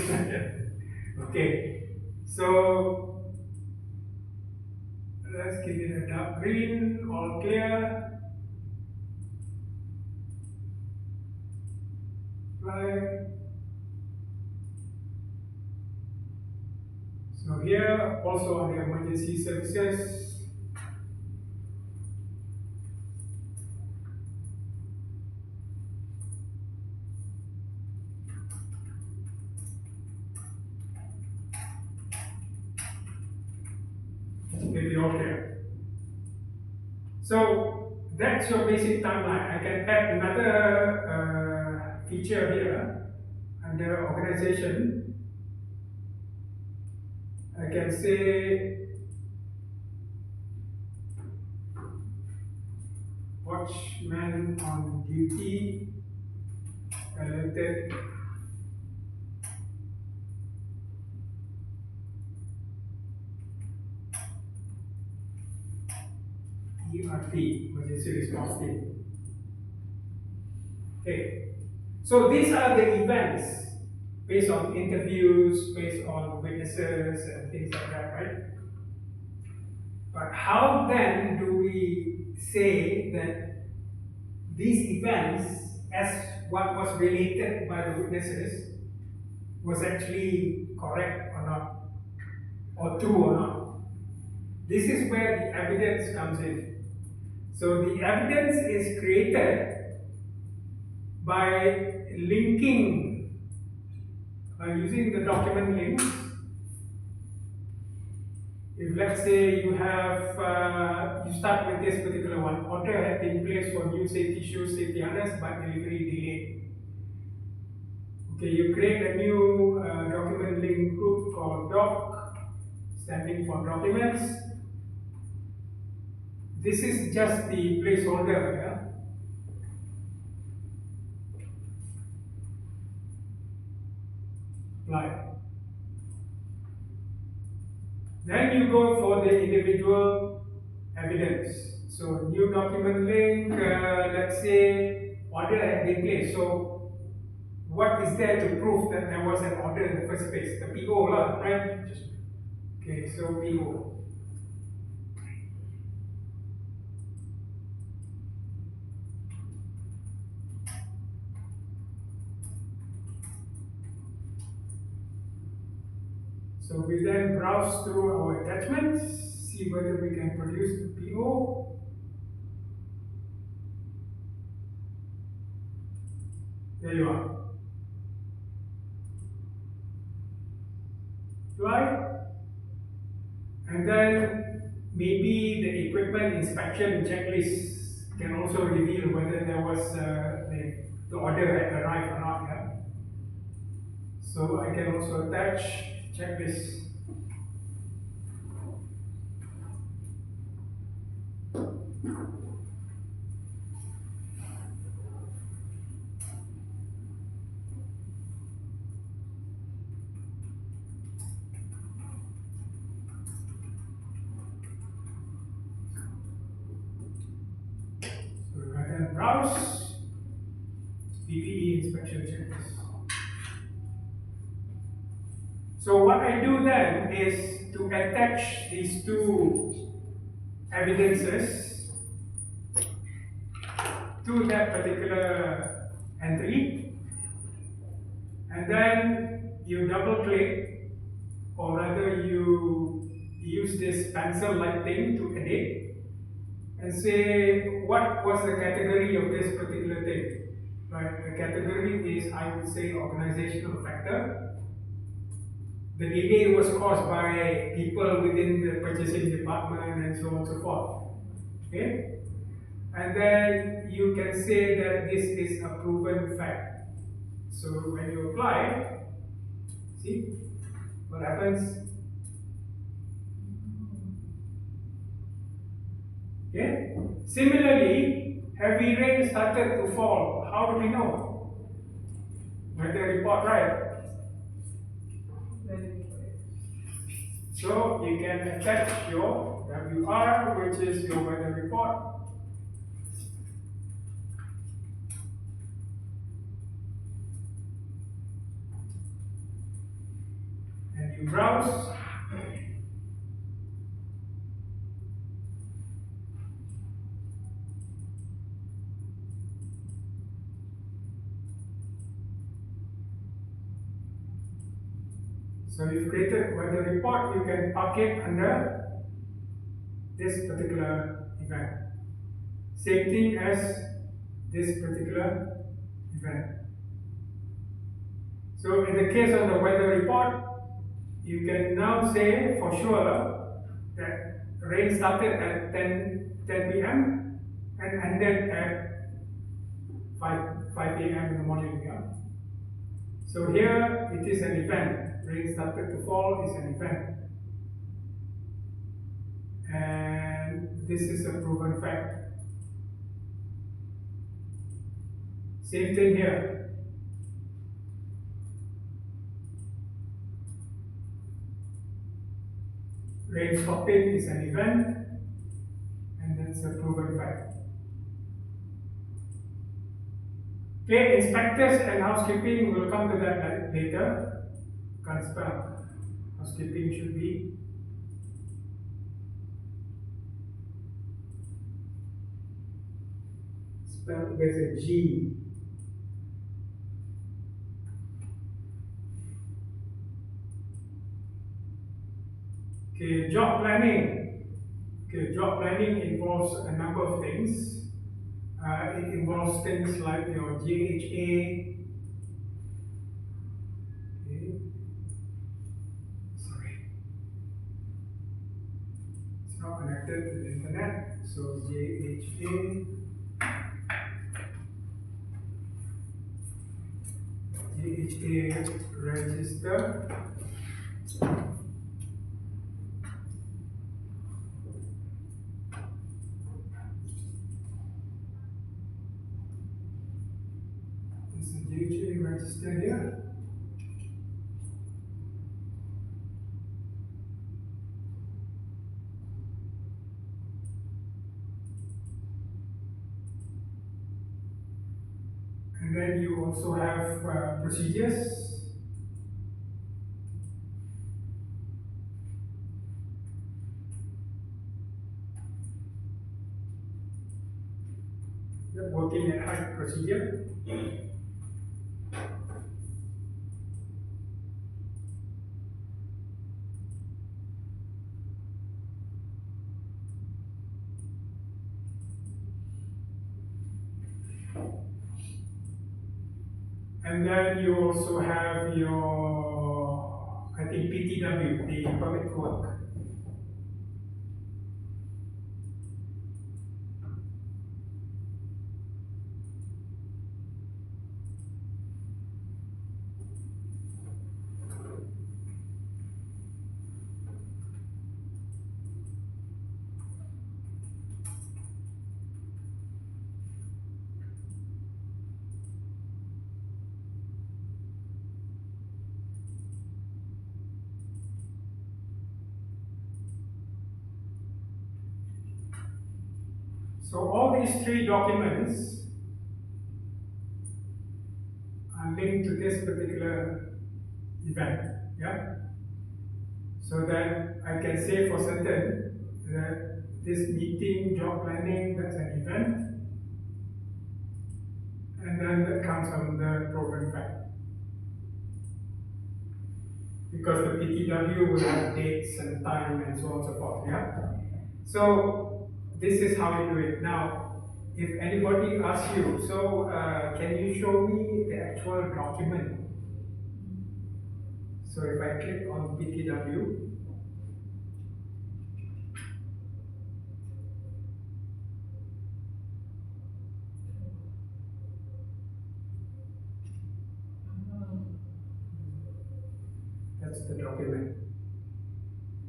Okay, so let's give it a dark green, all clear. Right. So here, also on the emergency services, maybe okay. So that's your basic timeline. I can add another feature here under organization. I can say watchman on duty alerted ERT, emergency response team. Okay, so these are the events based on interviews, based on witnesses and things like that, right? But how then do we say that these events, as what was related by the witnesses, was actually correct or not, or true or not? This is where the evidence comes in. So the evidence is created by linking, by using the document links. If let's say you have, you start with this particular one, order had been placed for new safety shoes, safety harness, but delivery delayed. Okay, you create a new document link group called doc, standing for documents. This is just the placeholder, yeah? Apply. Then you go for the individual evidence. So new document link, let's say order had been placed. So what is there to prove that there was an order in the first place? The PO lah, right? Okay, so PO. So we then browse through our attachments, see whether we can produce the PO. There you are. Right? And then maybe the equipment inspection checklist can also reveal whether there was the order had arrived or not. Yeah? So I can also attach checklist. So I can browse PPE inspection checklist. So what I do then is to attach these two evidences to that particular entry, and then you double click, or rather you use this pencil like thing to edit and say what was the category of this particular thing. Right, the category is, I would say, organizational factor. The delay was caused by people within the purchasing department and so on and so forth. Okay? and then you can say that this is a proven fact. So when you apply, see what happens? Okay. Similarly, heavy rain started to fall. How do we know? Weather report, right? So you can attach your WR, which is your weather report. And you browse. So you've created weather report, you can park it under this particular event. Same thing as this particular event. So in the case of the weather report, you can now say for sure that rain started at 10 p.m. and ended at 5 a.m. in the morning. Yeah? So here it is an event. Rain started to fall is an event. And this is a proven fact. Same thing here. Rain stopping is an event, and that's a proven fact. Okay, inspectors and housekeeping, we'll come to that later. Can't spell. Housekeeping should be spelled with a G. Okay, job planning. Okay, job planning involves a number of things. It involves things like your JHA. Okay. Sorry. It's not connected to the internet. So JHA. JHA register. JHA register here. And then you also have procedures. The working at height procedure. And then you also have your, I think, PTW, the permit to work. So all these three documents are linked to this particular event. Yeah. So that I can say for certain that this meeting, job planning, that's an event, and then that comes under proven fact. Because the PTW will have dates and time and so on and so forth. Yeah. So this is how we do it. Now, if anybody asks you, so can you show me the actual document? So if I click on PTW, the document.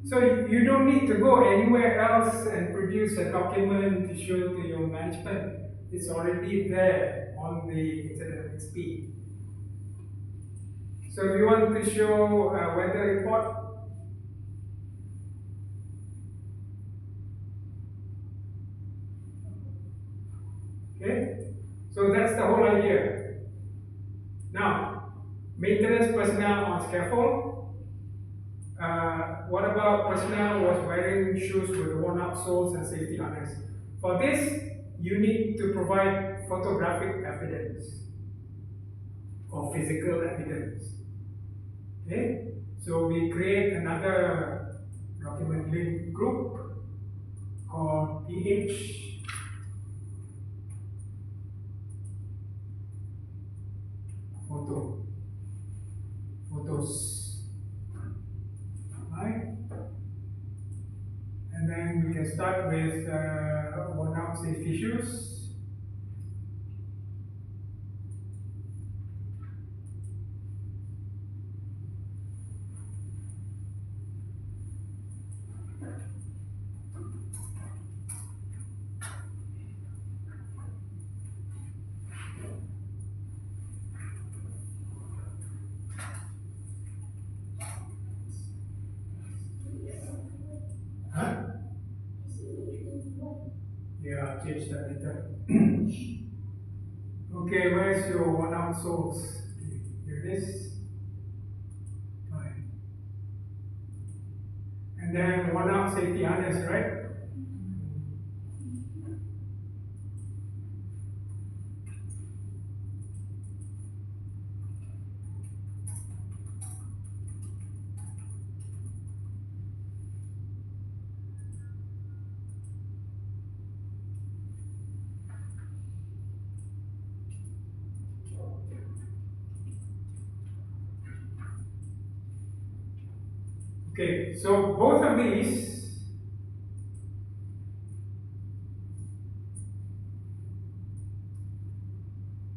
So you don't need to go anywhere else and produce a document to show to your management. It's already there on the Internet XP. So if you want to show a weather report, okay? So that's the whole idea. Now, maintenance personnel on scaffold. What about personnel was wearing shoes with worn-out soles and safety harness? For this, you need to provide photographic evidence or physical evidence. Okay, so we create another document link group called PH photos, right? And then we can start with worn-out safety shoes. Huh? Yeah, I'll change that later. Okay, where's your worn-out soles? Here it is. Fine. And then worn-out safety harness, right? Okay, so both of these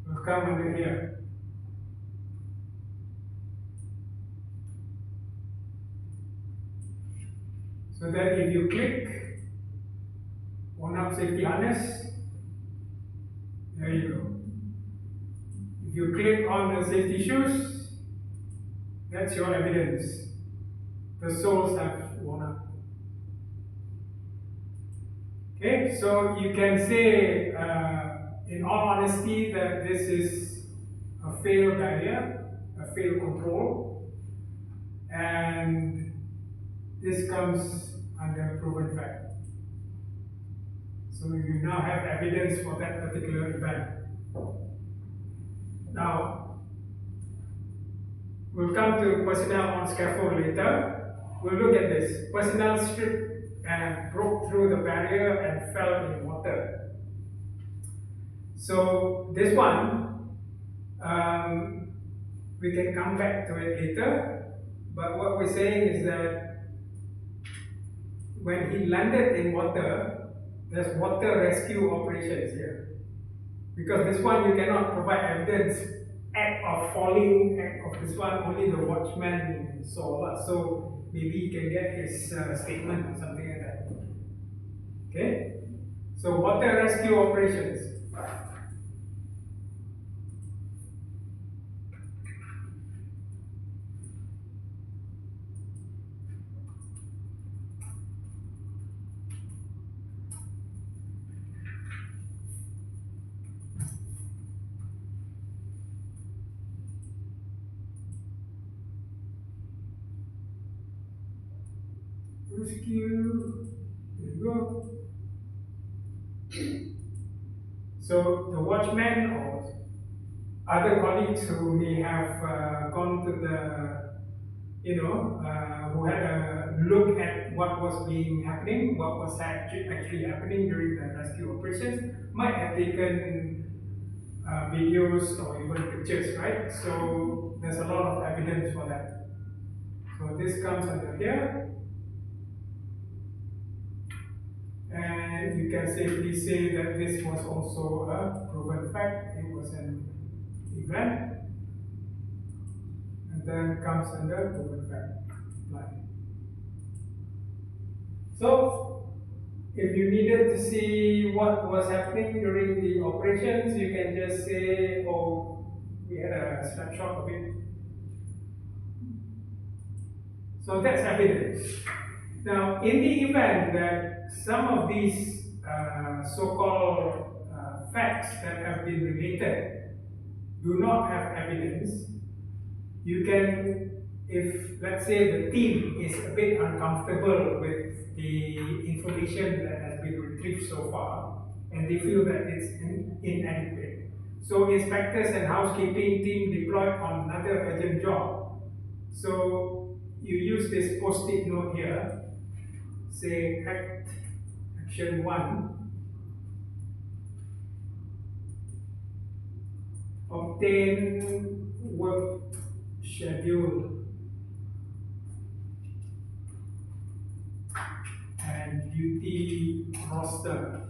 will come under here. So that if you click worn-out safety harness, there you go. If you click on the safety shoes, that's your evidence. The soles have worn out. Okay, so you can say, in all honesty, that this is a failed barrier, a failed control, and this comes under proven fact. So you now have evidence for that particular event. Now, we'll come to personnel on scaffold later. We'll look at this. Personnel stripped and broke through the barrier and fell in water. So this one, we can come back to it later. But what we're saying is that when he landed in water, there's water rescue operations here. Because this one you cannot provide evidence act of falling, act of this one, only the watchman saw. So maybe you can get his statement or something like that. Okay? So water rescue operations. Rescue. There you go. So the watchman or other colleagues who may have gone to the, who had a look at what was happening, what was actually happening during the rescue operations, might have taken videos or even pictures, right? So there's a lot of evidence for that. So this comes under here. And you can safely say that this was also a proven fact. It was an event. And then comes under proven fact. apply. So, if you needed to see what was happening during the operations, you can just say, oh, we had a snapshot of it. So that's evidence. Now, in the event that some of these so-called facts that have been related do not have evidence, you can, if let's say the team is a bit uncomfortable with the information that has been retrieved so far, and they feel that it's inadequate. So inspectors and housekeeping team deployed on another urgent job. So you use this post-it note here, say action 1, obtain work schedule and duty roster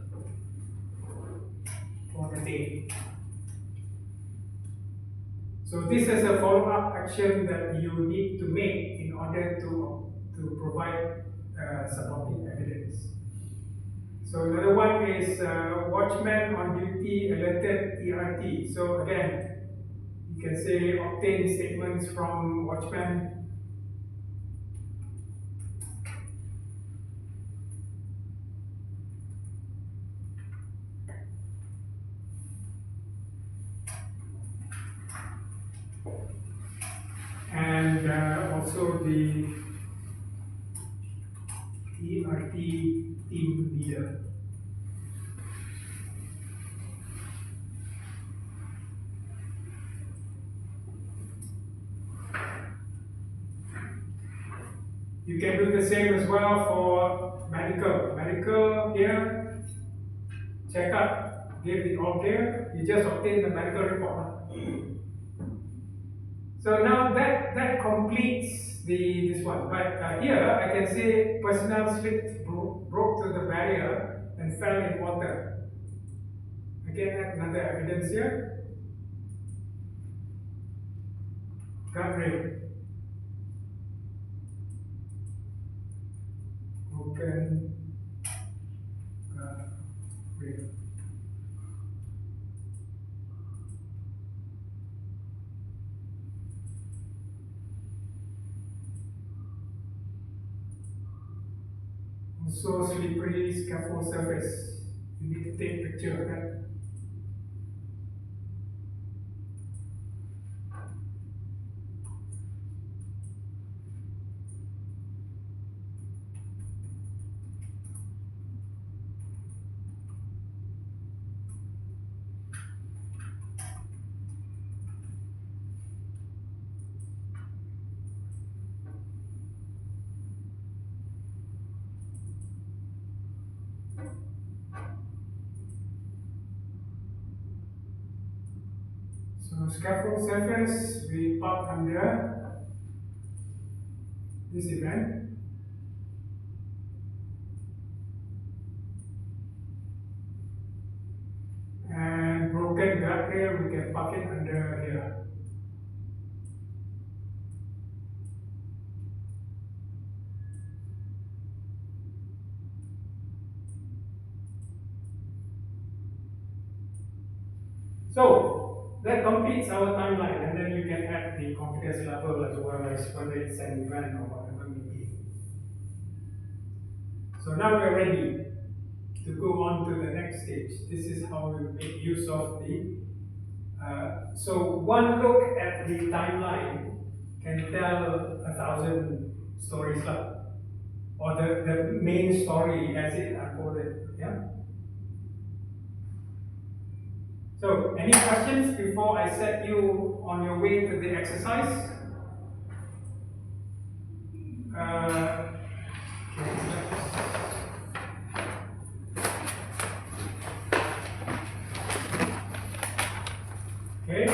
for the day. So this is a follow-up action that you need to make in order to provide supporting evidence. So another one is watchman on duty alerted ERT. So again, you can say obtain statements from watchman. And also the ERT team leader. You can do the same as well for medical. Medical here, check up, give the all clear, you just obtain the medical report. So now that completes this one. But here I can say personnel slipped, broke through the barrier and fell in water. Again, another evidence here. Guardrail. Broken guardrail. Also slippery scaffold surface. You need to take a picture of that. So scaffold surface we park under this event. And broken guardrail we can park it under here. So that completes our timeline, and then you can add the confidence level as well as whether it's an event or whatever it may be. So now we're ready to go on to the next stage. This is how we make use of the. So one look at the timeline can tell 1,000 stories, or the main story as it unfolded. Yeah. So, any questions before I set you on your way to the exercise? Okay,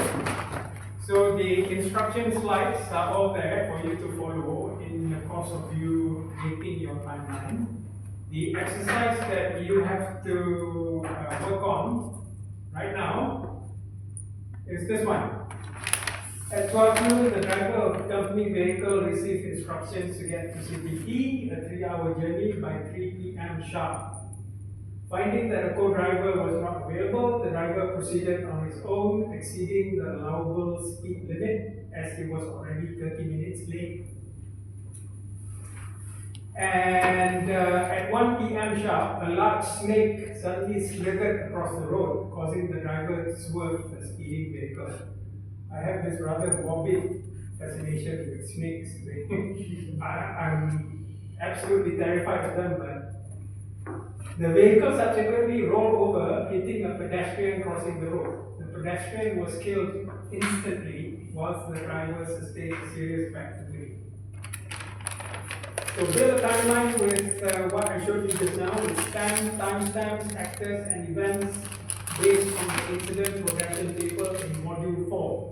so the instruction slides are all there for you to follow in the course of you making your timeline. The exercise that you have to work on right now is this one. At 12 noon, the driver of the company vehicle received instructions to get to CPT, a 3-hour journey, by 3 p.m. sharp. Finding that the co-driver was not available, the driver proceeded on his own, exceeding the allowable speed limit as he was already 30 minutes late. And at 1 p.m. sharp, a large snake suddenly slithered across the road, causing the driver to swerve the speeding vehicle. I have this rather morbid fascination with snakes. I'm absolutely terrified of them, but the vehicle subsequently rolled over, hitting a pedestrian crossing the road. The pedestrian was killed instantly, whilst the driver sustained serious back injury. So build a timeline with what I showed you just now, with timestamps, actors, and events based on the incident progression table in Module 4.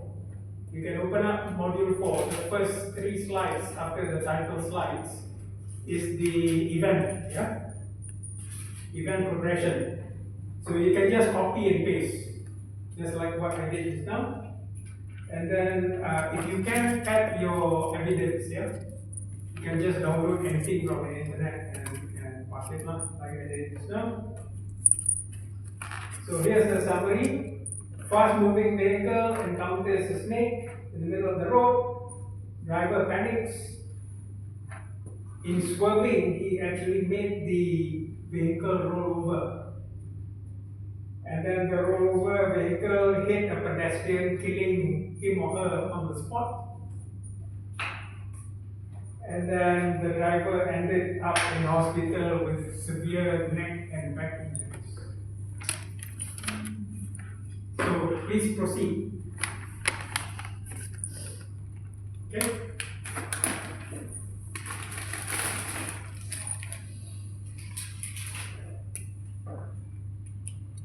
You can open up Module 4. The first 3 slides after the title slides is the event, yeah? Event progression. So you can just copy and paste, just like what I did just now. And then if you can add your evidence, yeah? You can just download anything from the internet and pass it on, like I did just now. So here's the summary. Fast moving vehicle encounters a snake in the middle of the road. Driver panics. In swerving, he actually made the vehicle roll over. And then the rollover vehicle hit a pedestrian, killing him or her on the spot. And then the driver ended up in hospital with severe neck and back injuries. So please proceed.